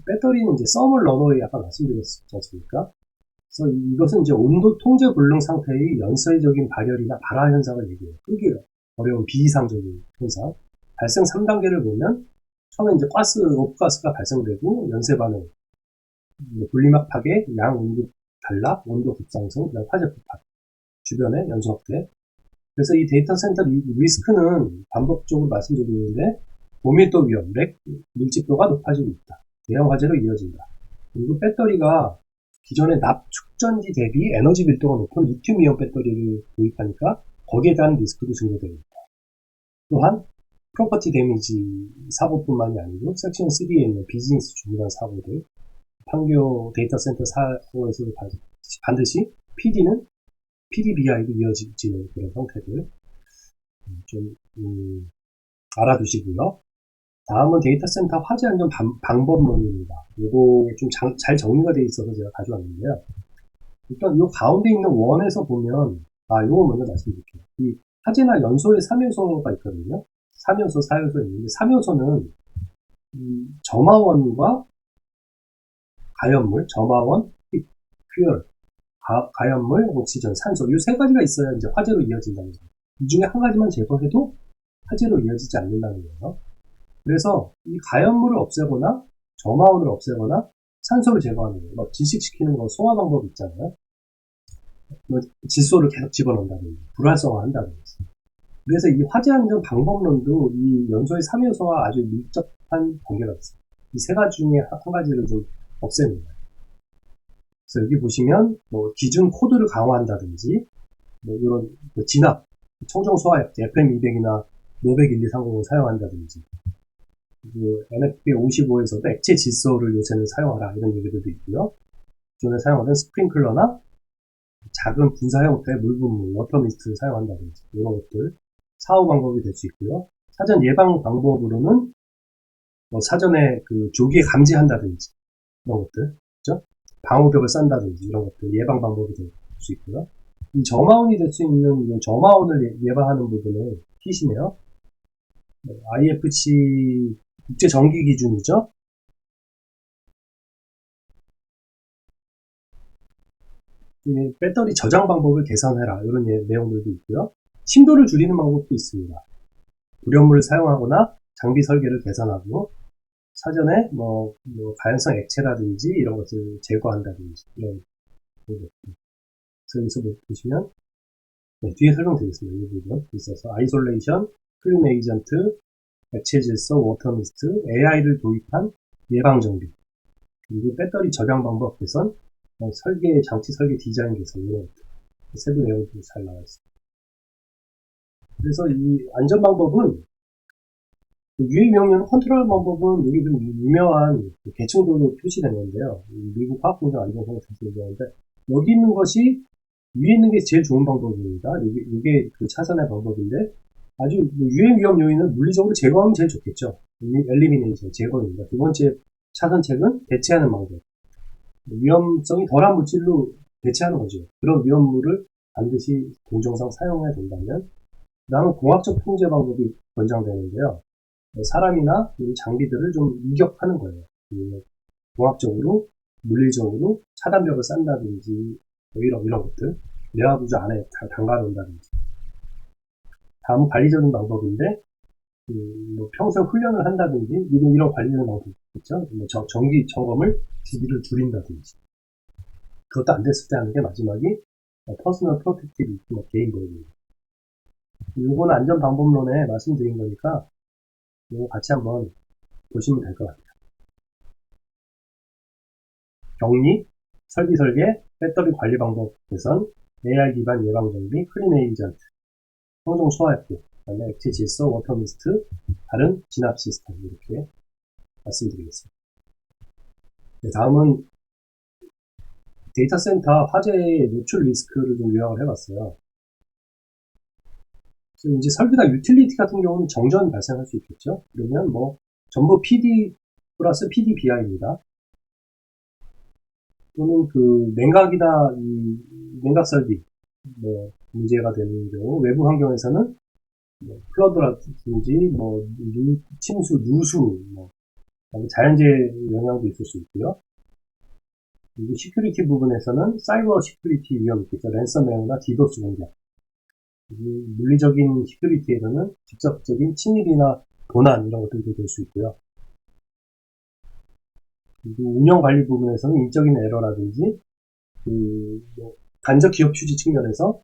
배터리는 이제 서멀 러너웨이 아까 말씀드렸지 않습니까? 그래서 이것은 이제 온도 통제 불능 상태의 연쇄적인 발열이나 발화 현상을 얘기해요. 끄기 어려운 비이상적인 현상. 발생 3단계를 보면 처음에 이제 오프가스가 발생되고 연쇄 반응, 분리막 파괴, 양 온도 단락, 온도 급상승, 그다음 화재 폭발, 주변에 연소 확대. 그래서 이 데이터 센터 리스크는 반복적으로 말씀드리는데 고밀도 위험, 렉, 밀집도가 높아지고 있다. 대형 화재로 이어진다. 그리고 배터리가 기존의 납 축전지 대비 에너지 밀도가 높은 리튬이온 배터리를 도입하니까 거기에 대한 리스크도 증가됩니다. 또한 프로퍼티 데미지 사고뿐만이 아니고 섹션 3에 있는 비즈니스 중요한 사고들, 판교 데이터 센터 사고에서 반드시 PDBI로 이어지는 그런 형태들 좀 알아두시고요. 다음은 데이터 센터 화재 안전 방법론입니다. 이거 좀 잘 정리가 되어 있어서 제가 가져왔는데요. 일단 이 가운데 있는 원에서 보면, 이거 먼저 말씀드릴게요. 이 화재나 연소의 3요소가 있거든요. 3요소, 4요소 있는데, 3요소는 점화원과 가연물, 점화원, 퓨얼, 가연물, 옥시전, 산소, 이 세 가지가 있어야 이제 화재로 이어진다는 거예요. 이 중에 한 가지만 제거해도 화재로 이어지지 않는다는 거예요. 그래서 이 가연물을 없애거나 점화원을 없애거나 산소를 제거하는 거예요. 뭐 질식시키는 거 소화 방법이 있잖아요. 뭐 질소를 계속 집어넣는다든지 불활성화 한다든지. 그래서 이 화재 안전 방법론도 이 연소의 3요소와 아주 밀접한 관계가 있어요. 이 세 가지 중에 한 가지를 좀 없애는 거예요. 그래서 여기 보시면 뭐 기준 코드를 강화한다든지 뭐 이런 진압, 청정 소화액 FM200이나 노백 1230을 사용한다든지 NFP55에서도 액체 질소를 요새는 사용하라 이런 얘기들도 있고요. 기존에 사용하던 스프링클러나 작은 분사 형태의 물분무, 워터미스트를 사용한다든지 이런 것들 사후 방법이 될 수 있고요. 사전 예방 방법으로는 뭐 사전에 그 조기에 감지한다든지 이런 것들, 그렇죠? 방호벽을 싼다든지 이런 것들 예방 방법이 될 수 있고요. 이 점화원이 될 수 있는 점화원을 예방하는 부분은 킷이네요. IFC 국제 전기 기준이죠. 배터리 저장 방법을 개선해라 이런 내용들도 있고요. 심도를 줄이는 방법도 있습니다. 불연물을 사용하거나 장비 설계를 개선하고 사전에 뭐 가연성 액체라든지 이런 것을 제거한다든지 이런 것들. 그래서 여기서 보시면 뒤에 설명드리겠습니다. 이 부분 있어서 아이솔레이션, 클린 에이전트, 액체 질소, 워터미스트, AI를 도입한 예방 정비, 그리고 배터리 저장 방법 개선, 설계, 장치 설계 디자인 개선 이런 것들 세부 내용들이 잘 나와 있습니다. 그래서 이 안전 방법은 유해 명령 컨트롤 방법은 여기 좀 유명한 계층도로 표시된 건데요. 미국 화학공정 안전성을 자세히 얘기하는데 여기 있는 것이 위에 있는 게 제일 좋은 방법입니다. 이게 그 차선의 방법인데 아주 유해 위험 요인을 물리적으로 제거하면 제일 좋겠죠. 엘리미네이션 제거입니다. 두 번째 차선책은 대체하는 방법. 위험성이 덜한 물질로 대체하는 거죠. 그런 위험물을 반드시 공정상 사용해야 된다면 그 다음은 공학적 통제 방법이 권장되는데요. 사람이나 장비들을 좀 이격하는 거예요. 공학적으로, 물리적으로 차단벽을 싼다든지 이런 것들 내화 구조 안에 다 담가놓는다든지. 다음은 관리적인 방법인데 평소에 훈련을 한다든지 이런 관리적인 방법이 있죠. 정기 점검을 주기를 줄인다든지. 그것도 안 됐을 때 하는 게 마지막이 퍼스널 프로텍티브 개인 보호입니다. 이거는 안전 방법론에 말씀드린 거니까 이거 같이 한번 보시면 될 것 같아요. 격리, 설비 설계, 배터리 관리 방법 개선, AI 기반 예방 정비, 클린 에이전트, 청정 소화액, 그다음에 액체 질소, 워터미스트, 다른 진압 시스템 이렇게 말씀드리겠습니다. 네, 다음은 데이터 센터 화재의 노출 리스크를 좀 요약을 해봤어요. 그래서 이제 설비나 유틸리티 같은 경우는 정전이 발생할 수 있겠죠. 그러면 뭐 전부 PD 플러스 PDBI입니다. 또는 그 냉각이나 이 냉각 설비 뭐 문제가 되는 경우 외부 환경에서는 뭐 플러드라든지 뭐 침수, 누수, 뭐 자연재해 영향도 있을 수 있고요. 그리고 시큐리티 부분에서는 사이버 시큐리티 위험이 있겠죠. 랜섬웨어나 디도스 공격. 물리적인 시큐리티에서는 직접적인 침입이나 도난 이런 것들도 될 수 있고요. 그리고 운영 관리 부분에서는 인적인 에러라든지 간접 기업 휴지 측면에서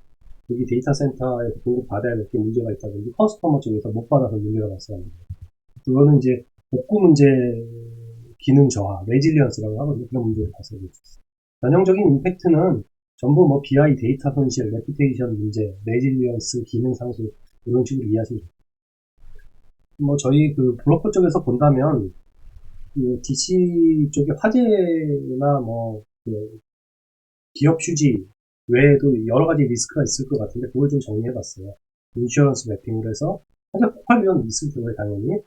여기 데이터 센터에서 공급받아야 될 게 문제가 있다든지 커스터머 쪽에서 못 받아서 문제가 발생합니다. 그거는 이제 복구 문제 기능 저하, 레질리언스라고 하거든요. 그런 문제를 발생할 수 있어요. 전형적인 임팩트는 전부 뭐 BI 데이터 손실, 레퓨테이션 문제, 레질리언스, 기능 상실 이런 식으로 이해하시면 됩니다. 뭐 저희 그 브로커 쪽에서 본다면 그 DC 쪽에 화재나 그 기업 휴지 외에도 여러 가지 리스크가 있을 것 같은데 그걸 좀 정리해봤어요. 인슈어런스 매핑을 해서 화재 폭발 위험이 있을 경우에 당연히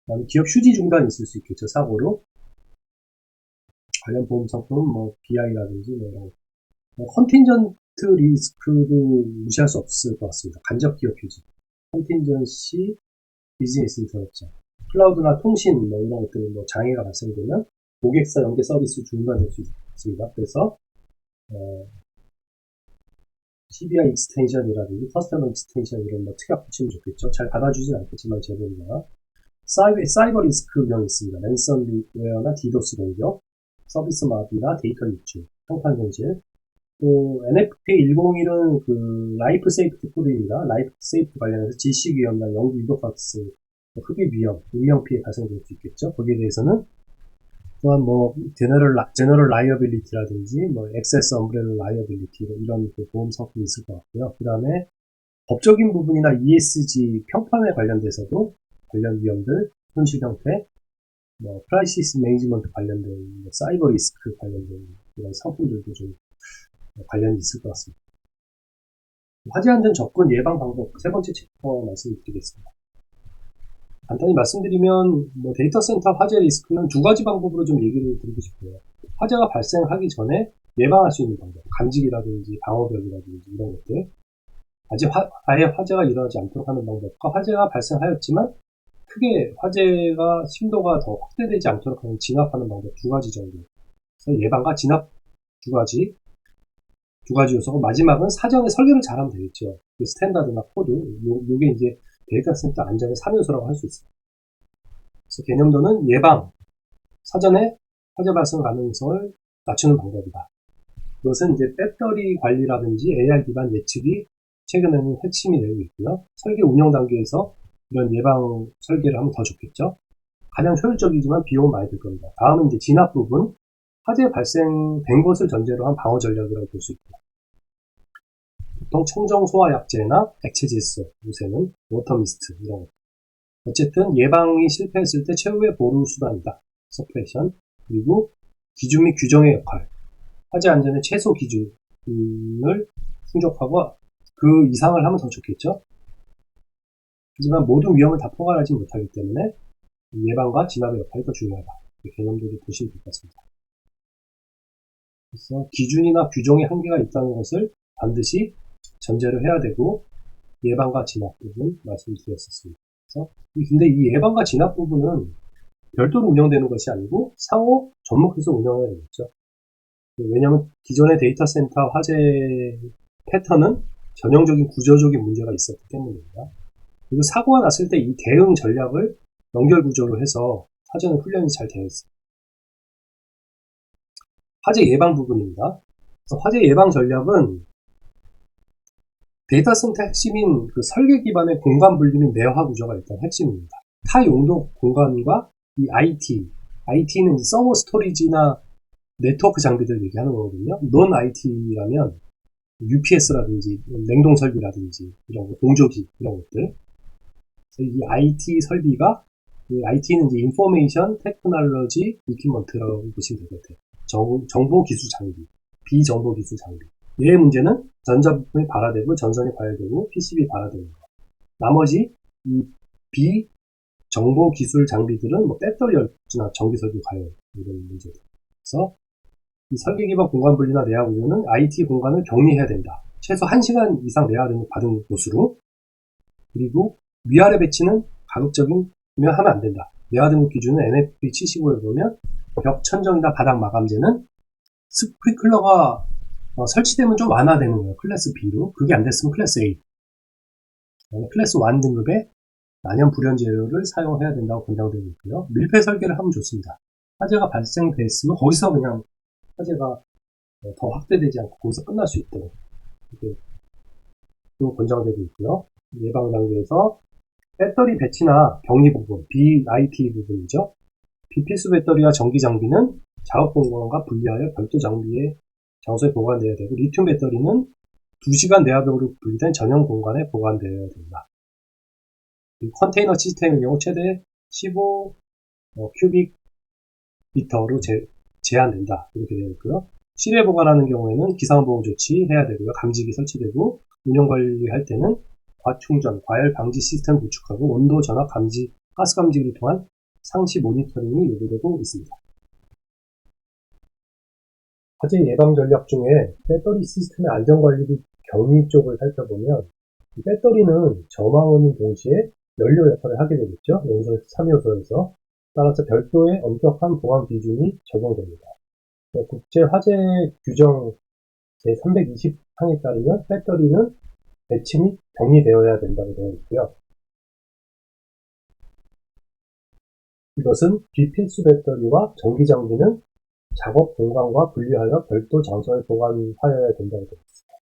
그다음에 기업 휴지 중단이 있을 수 있겠죠, 사고로. 관련 보험 상품, 뭐, BI라든지, 뭐, 이런 컨틴전트 리스크도 무시할 수 없을 것 같습니다. 간접 기업 휴지. 컨틴전시 비즈니스 인터럽션. 클라우드나 통신, 뭐, 이런 것들, 뭐, 장애가 발생되면 고객사 연계 서비스 중단될 수 있습니다. 그래서, CBI 익스텐션이라든지 커스터머 익스텐션 이런 뭐 특약 붙이면 좋겠죠. 잘 받아주진 않겠지만 제보입니다. 사이버 리스크 위험이 있습니다. 랜섬웨어나 디도스 공격, 서비스 마비나 데이터 유출, 평판 손실. 또 NFP101은 그 라이프 세이프티 코드입니다. 라이프 세이프티 관련해서 질식 위험이나 연구 유독 박스, 흡입 위험, 위험 피해 발생될 수 있겠죠. 거기에 대해서는 또한 뭐 제너럴 라이어빌리티라든지 뭐 엑세스 엄브렐라 라이어빌리티 이런 그 보험 상품이 있을 것 같고요. 그 다음에 법적인 부분이나 ESG 평판에 관련돼서도 관련 위험들, 손실 형태, 뭐 크라이시스 매니지먼트 관련된 뭐 사이버 리스크 관련된 이런 상품들도 좀 관련이 있을 것 같습니다. 화재 안전 접근 예방 방법 세 번째 챕터 말씀드리겠습니다. 간단히 말씀드리면 뭐 데이터 센터 화재 리스크는 두 가지 방법으로 좀 얘기를 드리고 싶어요. 화재가 발생하기 전에 예방할 수 있는 방법, 감지기라든지 방어벽이라든지 이런 것들, 아예 화재가 일어나지 않도록 하는 방법과 화재가 발생하였지만 크게 화재가 심도가 더 확대되지 않도록 하는 진압하는 방법 두 가지 정도. 그래서 예방과 진압 두 가지 요소고, 마지막은 사전에 설계를 잘하면 되겠죠. 스탠다드나 코드, 요게 이제 데이터 센터 안전의 3요소라고 할 수 있습니다. 그래서 개념도는 예방, 사전에 화재 발생 가능성을 낮추는 방법이다. 이것은 이제 배터리 관리라든지 AR 기반 예측이 최근에는 핵심이 되고 있고요. 설계 운영 단계에서 이런 예방 설계를 하면 더 좋겠죠. 가장 효율적이지만 비용은 많이 들 겁니다. 다음은 이제 진압 부분, 화재 발생된 것을 전제로 한 방어 전략이라고 볼 수 있습니다. 보통 청정 소화 약제나 액체 질소, 요새는 워터 미스트 이런 것. 어쨌든 예방이 실패했을 때 최후의 보루 수단이다. 서프레션. 그리고 기준 및 규정의 역할. 화재 안전의 최소 기준을 충족하고 그 이상을 하면 더 좋겠죠. 하지만 모든 위험을 다 포괄하지 못하기 때문에 예방과 진압의 역할이 더 중요하다. 이 개념들을 보시면 될 것 같습니다. 그래서 기준이나 규정의 한계가 있다는 것을 반드시 전제로 해야 되고, 예방과 진압 부분 말씀드렸었습니다. 그래서 근데 이 예방과 진압 부분은 별도로 운영되는 것이 아니고 상호 접목해서 운영해야 되겠죠. 왜냐하면 기존의 데이터 센터 화재 패턴은 전형적인 구조적인 문제가 있었기 때문입니다. 그리고 사고가 났을 때 이 대응 전략을 연결 구조로 해서 사전에 훈련이 잘 되어 있습니다. 화재 예방 부분입니다. 그래서 화재 예방 전략은 데이터 센터 핵심인 그 설계 기반의 공간 분리 및 내화 구조가 일단 핵심입니다. 타 용도 공간과 이 IT는 서버 스토리지나 네트워크 장비들 얘기하는 거거든요. non IT라면 UPS라든지 냉동 설비라든지 이런 거, 공조기 이런 것들. 이 IT 설비가, IT는 이제 인포메이션 테크놀로지 이퀴먼트라고 보시면 될 것 같아요. 정보 기술 장비, 비정보 기술 장비. 얘의 문제는 전자부품이 발화되고 전선이 과열되고 PCB 발화되는 거. 나머지 이 비정보 기술 장비들은 뭐 배터리 열주나 전기 설비 과열 이런 문제들. 그래서 이 설계 기반 공간 분리나 내화 구조는 IT 공간을 격리해야 된다. 최소 1시간 이상 내화 등록 받은 곳으로. 그리고 위아래 배치는 가급적이면 하면 안 된다. 내화 등록 기준은 NFP 75에 보면 벽 천정이나 바닥 마감재는 스프링클러가 설치되면 좀 완화되는 거예요. 클래스 B로. 그게 안 됐으면 클래스 A. 클래스 1 등급의 난연 불연 재료를 사용해야 된다고 권장되고 있고요. 밀폐 설계를 하면 좋습니다. 화재가 발생됐으면 거기서 그냥 화재가 더 확대되지 않고 거기서 끝날 수 있도록 이렇게 또 권장되고 있고요. 예방 단계에서 배터리 배치나 격리 부분, BIT 부분이죠. 비필수 배터리와 전기 장비는 작업 공간과 분리하여 별도 장비의 장소에 보관되어야 되고, 리튬 배터리는 2시간 내화벽으로 분리된 전용 공간에 보관되어야 된다. 컨테이너 시스템의 경우 최대 15 큐빅 미터로 제한된다. 이렇게 되어 있고요. 실외 보관하는 경우에는 기상보호 조치 해야 되고요. 감지기 설치되고, 운영 관리할 때는 과충전, 과열 방지 시스템 구축하고, 온도 전압 감지, 가스 감지기를 통한 상시 모니터링이 요구되고 있습니다. 화재 예방 전략 중에 배터리 시스템의 안전관리 및 경위 쪽을 살펴보면 이 배터리는 점화원인 동시에 연료 역할을 하게 되겠죠. 연소 3요소에서 따라서 별도의 엄격한 보안 기준이 적용됩니다. 국제 화재 규정 제320항에 따르면 배터리는 배치 및 격리되어야 된다고 되어 있고요. 이것은 비필수 배터리와 전기 장비는 작업 공간과 분리하여 별도 장소에 보관하여야 된다고 되어 있습니다.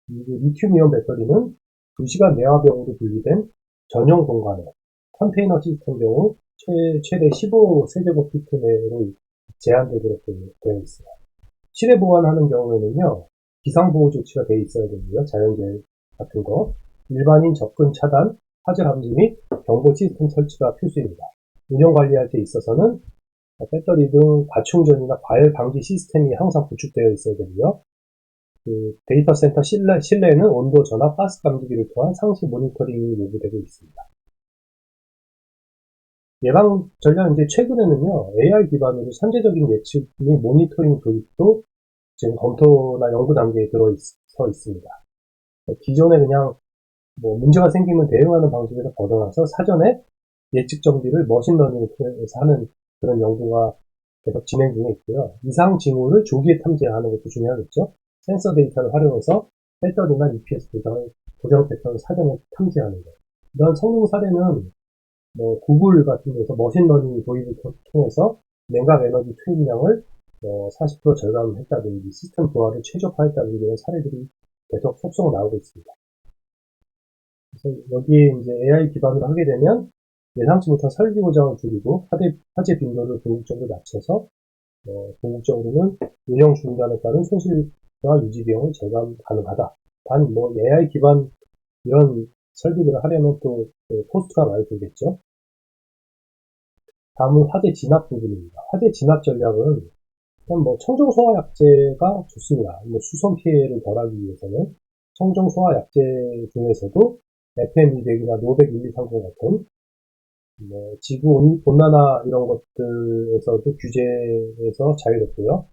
그리고 리튬이온 배터리는 2시간 내화병으로 분리된 전용 공간에 컨테이너 시스템 경우 최대 15세제곱피트 내로 제한되도록 되어 있습니다. 실내 보관하는 경우에는요, 비상보호 조치가 되어 있어야 되고요. 자연재해 같은 거, 일반인 접근 차단, 화재 감지 및 경보 시스템 설치가 필수입니다. 운영 관리할 때 있어서는 배터리 등 과충전이나 과열 방지 시스템이 항상 구축되어 있어야 되고요. 데이터 센터 실내에는 온도 전압, 가스 감지기를 통한 상시 모니터링이 요구되고 있습니다. 예방 전략 이제 최근에는요, AI 기반으로 선제적인 예측 및 모니터링 도입도 지금 검토나 연구 단계에 들어서 있습니다. 기존에 그냥 문제가 생기면 대응하는 방식에서 벗어나서 사전에 예측 정비를 머신러닝을 통해서 하는 그런 연구가 계속 진행 중에 있고요. 이상 징후를 조기에 탐지하는 것도 중요하겠죠. 센서 데이터를 활용해서 배터리나 EPS 고장 패턴을 사전에 탐지하는 것. 이런 성능 사례는 구글 같은 데서 머신러닝 도입을 통해서 냉각 에너지 투입량을 40% 절감했다든지 시스템 부하를 최적화했다든지 이런 사례들이 계속 속속 나오고 있습니다. 그래서 여기에 이제 AI 기반으로 하게 되면 예상치 못한 설비 고장을 줄이고 화재 빈도를 궁극적으로 낮춰서 궁극적으로는 운영 중단에 따른 손실과 유지 비용을 절감 가능하다. 단 AI 기반 이런 설비들을 하려면 또 코스트가 많이 들겠죠. 다음은 화재 진압 부분입니다. 화재 진압 전략은 청정 소화 약제가 좋습니다. 수선 피해를 덜하기 위해서는 청정 소화 약제 중에서도 FM200이나 노백 1230 같은 지구 온난화 이런 것들에서도 규제에서 자유롭고요.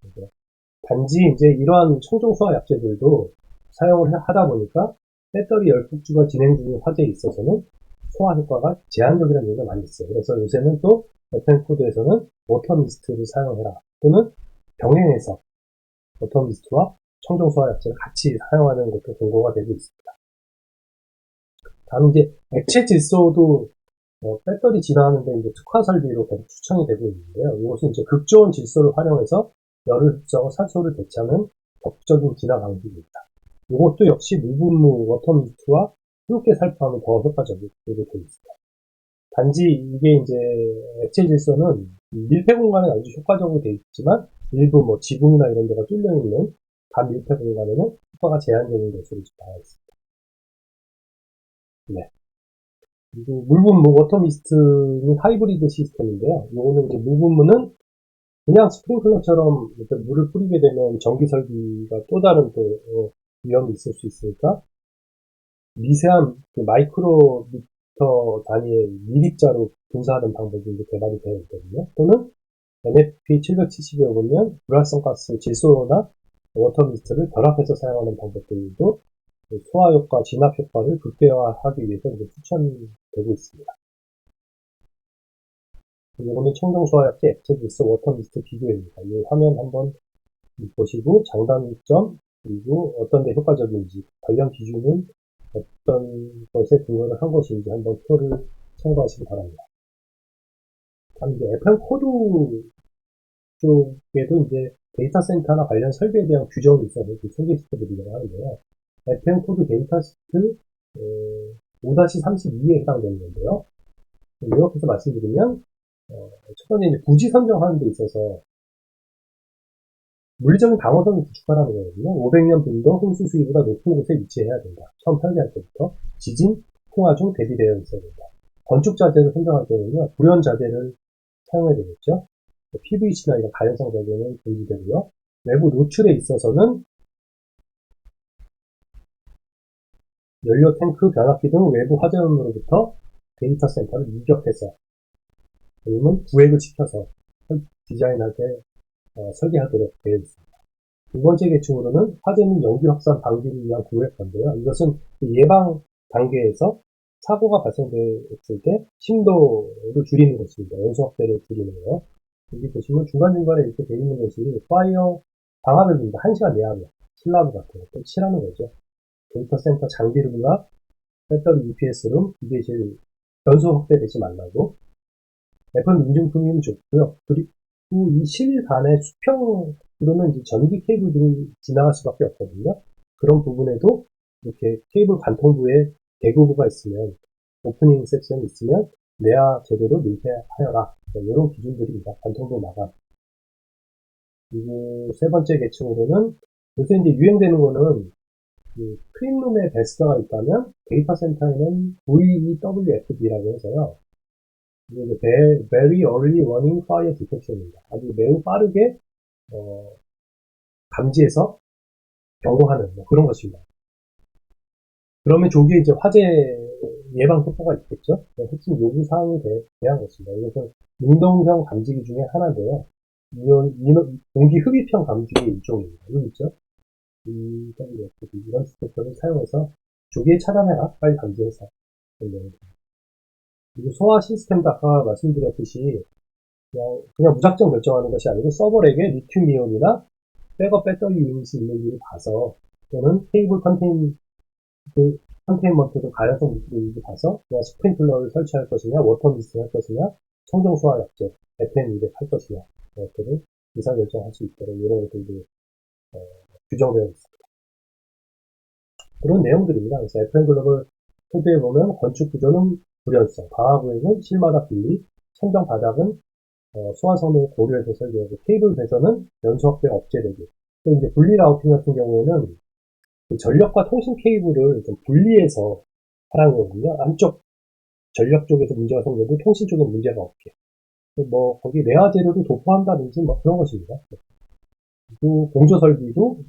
단지 이제 이러한 청정 소화 약제들도 사용을 하다 보니까 배터리 열폭주가 진행 중인 화재에 있어서는 소화 효과가 제한적이라는 얘기가 많이 있어요. 그래서 요새는 또 FM 코드에서는 워터 미스트를 사용해라 또는 병행해서 워터 미스트와 청정 소화 약제를 같이 사용하는 것도 권고가 되고 있습니다. 다음 이제 액체 질소도 배터리 진화하는데 이제 특화 설비로 계속 추천이 되고 있는데요. 이것은 이제 극저온 질소를 활용해서 열을 흡수하고 산소를 대체하는 적극적인 진화 방식입니다. 이것도 역시 무분무 워터 미스트와 함께 살포하면 더 효과적으로 되어 있습니다. 단지 이게 이제 액체 질소는 밀폐 공간에 아주 효과적으로 되어 있지만 일부 지붕이나 이런 데가 뚫려 있는 반밀폐 공간에는 효과가 제한적인 것으로 나와 있습니다. 네. 그리고 물분무 워터 미스트는 하이브리드 시스템인데요. 이거는 이제 물분무는 그냥 스프링클러처럼 물을 뿌리게 되면 전기 설비가 또 다른 또 위험이 있을 수 있으니까 미세한 마이크로미터 단위의 미립자로 분사하는 방법이 이제 개발이 되어 있거든요. 또는 NFP 770에 보면 불활성 가스 질소나 워터 미스트를 결합해서 사용하는 방법들도 소화 효과, 진압 효과를 극대화하기 위해서 이제 추천되고 있습니다. 이거는 청정 소화 약제 액체 질소 워터 미스트 비교입니다. 이 화면 한번 보시고 장단점 그리고 어떤 데 효과적인지 관련 기준은 어떤 것에 근거를 한 것인지 한번 표를 참고하시기 바랍니다. 다음 이제 FM 코드 쪽에도 이제 데이터 센터나 관련 설비에 대한 규정이 있어서 소개시켜드리려고 하는데요. FM 코드 데이터 시트 5-32에 해당되는 건데요. 요약해서 말씀드리면 첫 번째 이제 부지 선정하는 데 있어서 물리적인 방어성을 구축하라는 거거든요. 500년 빈도 홍수 수위보다 높은 곳에 위치해야 된다. 처음 설계할 때부터 지진, 풍화 중 대비되어 있어야 된다. 건축 자재를 선정할 때는요, 불연 자재를 사용해야 되겠죠. PVC나 이런 가연성 자재는 금지되고요. 외부 노출에 있어서는 연료 탱크, 변압기 등 외부 화재원으로부터 데이터 센터를 이격해서 아니면 구획을 시켜서 디자인할 때 설계하도록 되어 있습니다. 두 번째 계층으로는 화재 및 연기 확산 방지를 위한 구획건데요. 이것은 예방 단계에서 사고가 발생됐을 때 심도를 줄이는 것입니다. 연소 확대를 줄이는 거. 여기 보시면 중간중간에 이렇게 되어 있는 것이 파이어 방화벽입니다. 1시간 내압이야. 슬라브 같은 거 칠하는 거죠. 데이터 센터 장비류나 배터리 UPS룸 기계실 연소 확대되지 말라고. 애플 민중품이면 좋고요. 그리고 이 실 간의 수평으로는 이제 전기 케이블들이 지나갈 수밖에 없거든요. 그런 부분에도 이렇게 케이블 관통부에 개구부가 있으면, 오프닝 섹션이 있으면 내야 제대로 밀폐하여라. 이런 기준들입니다. 관통부 마감. 그리고 세 번째 계층으로는 요새 이제 유행되는 거는 클린룸에 베스트가 있다면 데이터 센터에는 VEWFD라고 해서요. 이게 Very Early Warning Fire Detection입니다. 아주 매우 빠르게 감지해서 경고하는 그런 것입니다. 그러면 조기에 이제 화재 예방 효과가 있겠죠. 핵심 요구 사항에 대한 것입니다. 이것은 운동형 감지기 중에 하나인데요. 공기 흡입형 감지기 일종입니다. 여기 있죠. 이런 스펙터를 사용해서 조기에 차단해라, 빨리 감지해서. 그리고 소화 시스템도 아까 말씀드렸듯이 그냥 무작정 결정하는 것이 아니고 서버렉에 리튬이온이나 백업 배터리 유닛이 있는지를 봐서, 또는 케이블 컨테인먼트도 가연성 물질인지 봐서 그냥 스프링클러를 설치할 것이냐, 워터 미스팅 할 것이냐, 청정 소화 약제 FM200 할 것이냐, 이것들을 의사결정할 수 있도록 이런 것들도 규정되어 있습니다. 그런 내용들입니다. 그래서 FM 글로벌 코드에 보면 건축 구조는 불연성, 방화구역은 실마다 분리, 천정 바닥은 소화선을 고려해서 설계하고, 케이블 배선은 연소 확대가 억제되고, 또 이제 분리 라우팅 같은 경우에는 전력과 통신 케이블을 좀 분리해서 하라는 거거든요. 한쪽 전력 쪽에서 문제가 생겨도 통신 쪽에 문제가 없게. 거기 내화 재료를 도포한다든지 그런 것입니다. 그리고 공조 설비도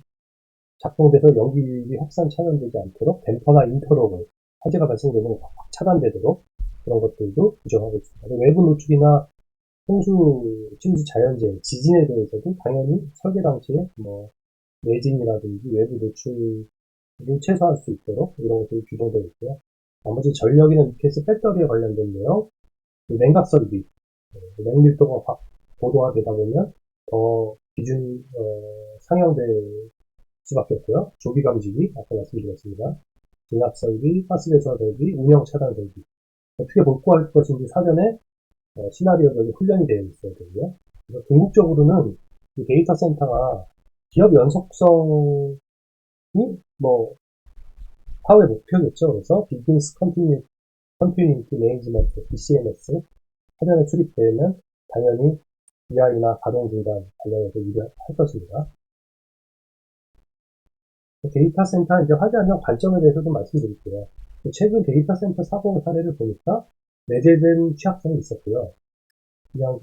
작동돼서 연기율이 확산 차단되지 않도록 댐퍼나 인터럭을, 화재가 발생되면 확 차단되도록 그런 것들도 규정하고 있습니다. 외부 노출이나 홍수, 침수, 자연재해, 지진에 대해서도 당연히 설계 당시에 내진이라든지 외부 노출을 최소화할 수 있도록 이런 것들이 규정되어 있고요. 나머지 전력이나 UPS 배터리에 관련된 내용, 냉각 설비, 냉밀도가 고도화되다 보면 더 기준 상향될 수밖에 없고요. 조기 감지기 아까 말씀드렸습니다. 진압 설비, 가스 배수화 설비, 운영 차단 설비, 어떻게 복구할 것인지 사전에 시나리오들이 훈련이 되어 있어야 되고요. 궁극적으로는 이 데이터 센터가 기업 연속성이 사회 목표겠죠. 그래서 비즈니스 컨티뉴이티 매니지먼트 BCMS 사전에 수립되면 당연히 BI나 가동 중단 관련해서 일을 할 것입니다. 데이터 센터 이제 화재 안전 관점에 대해서도 말씀드릴게요. 최근 데이터 센터 사고 사례를 보니까 내재된 취약성이 있었고요. 그냥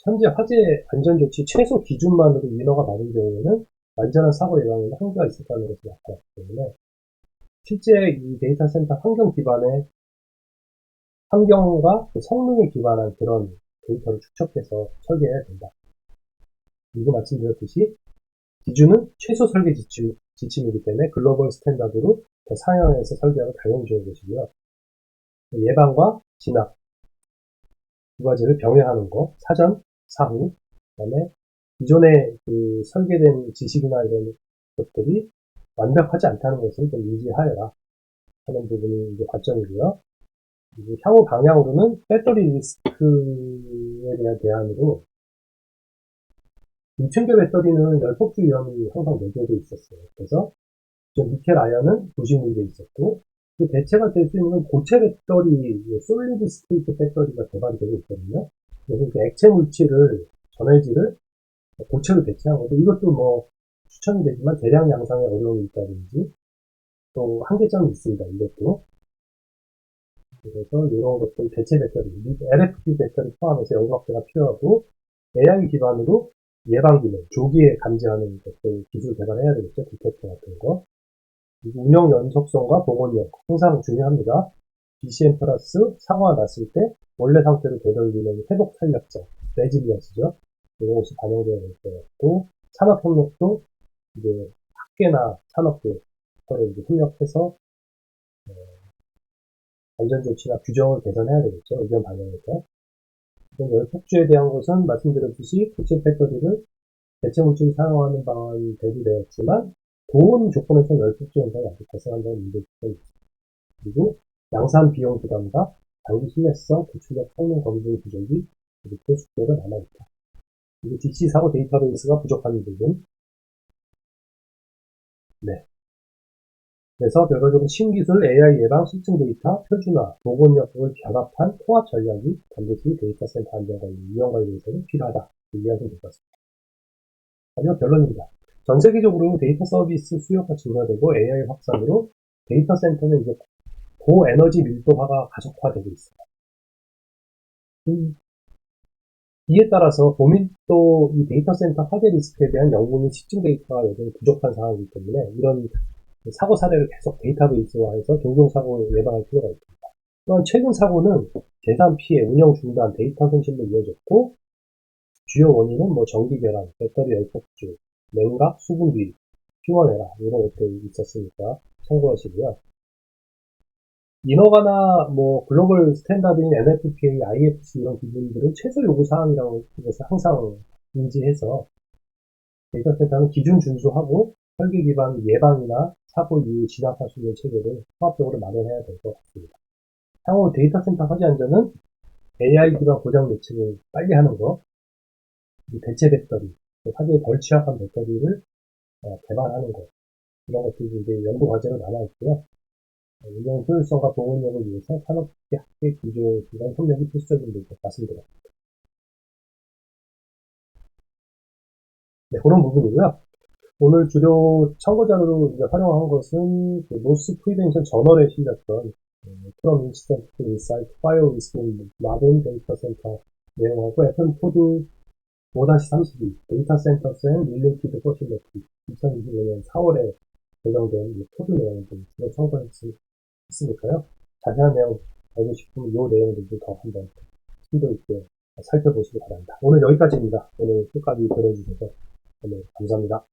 현재 화재 안전 조치 최소 기준만으로 인허가 받은 경우에는 완전한 사고 예방에는 한계가 있었다는 것이 나타났기 때문에, 실제 이 데이터 센터 환경 기반의 환경과 성능에 기반한 그런 데이터를 축적해서 설계해야 된다. 그리고 말씀드렸듯이 기준은 최소 설계 지침이기 때문에 글로벌 스탠다드로 더 상향해서 설계하고 당연히 좋은 것이고요. 예방과 진압 두 가지를 병행하는 거, 사전, 사후, 그다음에 기존에 설계된 지식이나 이런 것들이 완벽하지 않다는 것을 좀 인지하여라 하는 부분이 이제 관점이고요. 그리고 향후 방향으로는 배터리 리스크에 대한 대안으로, 리튬계 배터리는 열폭주 위험이 항상 내재되어 있었어요. 그래서 니켈 아연은 부식 문제 있었고, 대체가 될 수 있는 고체 배터리, 솔리드 스테이트 배터리가 개발이 되고 있거든요. 그래서 액체 물질을, 전해질을 고체로 대체한 거죠. 이것도 추천이 되지만 대량 양산에 어려움이 있다든지 또 한계점이 있습니다. 이것도. 그래서 이런 것들 대체 배터리, LFP 배터리 포함해서 연소 확대가 필요하고, AI 기반으로 예방 기능, 조기에 감지하는 것들 기술 개발해야 되겠죠. 디텍터 같은 거. 그리고 운영 연속성과 복원력 항상 중요합니다. BCM 플러스 사고가 났을 때 원래 상태로 되돌리는 회복 탄력적, 레질리언스죠. 이런 것이 반영되어 있을 것같고, 산업협력도 이제 학계나 산업계 서로 이제 협력해서 안전조치나 규정을 개선해야 되겠죠. 의견 반영해서. 열폭주에 대한 것은 말씀드렸듯이 폭진 배터리를 대체물질을 사용하는 방안이 대비되었지만 좋은 조건에서 열폭주 현상이 아직 발생한다는 문제점이 있습니다. 그리고 양산 비용 부담과 장기 신뢰성, 기출력 성능 검증 부족이 이렇게 숙제가 남아있다. 그리고 DC 사고 데이터베이스가 부족한 부분. 네. 그래서 결과적으로 신기술, AI 예방, 실증 데이터, 표준화, 보건 역학을 결합한 통합 전략이 반드시 데이터 센터 안전관리, 위험관리 위해서는 필요하다. 이해하시면 될 것 같습니다. 마지막 결론입니다. 전 세계적으로 데이터 서비스 수요가 증가되고 AI 확산으로 데이터 센터는 이제 고에너지 밀도화가 가속화되고 있습니다. 이에 따라서 고밀도 이 데이터 센터 화재 리스크에 대한 연구 및 실증 데이터가 여전히 부족한 상황이기 때문에 이런 사고 사례를 계속 데이터베이스화해서 종종 사고 예방할 필요가 있습니다. 또한 최근 사고는 재산 피해, 운영 중단, 데이터 손실로 이어졌고 주요 원인은 전기 결함, 배터리 열폭주, 냉각, 수분 유입, 피원에라 이런 것들이 있었으니까 참고하시고요. 인허가나 글로벌 스탠다드인 NFPA, IFC 이런 기준들은 최소 요구 사항이라고 해서 항상 인지해서 데이터 센터는 기준 준수하고 설계 기반 예방이나 사고 이후 진압할 수 있는 체계를 통합적으로 마련해야 될 것 같습니다. 향후 데이터 센터 화재 안전은 AI 기반 고장 예측을 빨리 하는 것, 대체 배터리, 화재에 덜 취약한 배터리를 개발하는 것, 이런 것들이 이제 연구 과제로 남아있고요. 운영 효율성과 보건력을 위해서 산업계 학계 구조 기관 협력이 필수적인 것 말씀드렸습니다. 네, 그런 부분이고요. 오늘 주요 참고자료로 이제 활용한 것은 노스 프리벤션 저널에 실렸던 From Incident to Insight Fire Risk in Modern Data Center 내용하고 FM 코드 5-32 데이터 센터스 앤 릴레이티드 퍼실리티 2025년 4월에 제정된 코드 내용들 주로 참고했으니까요. 자세한 내용 알고 싶으면 이 내용들도 더 한번 심도 있게 살펴보시기 바랍니다. 오늘 여기까지입니다. 오늘 끝까지 들어주셔서 감사합니다.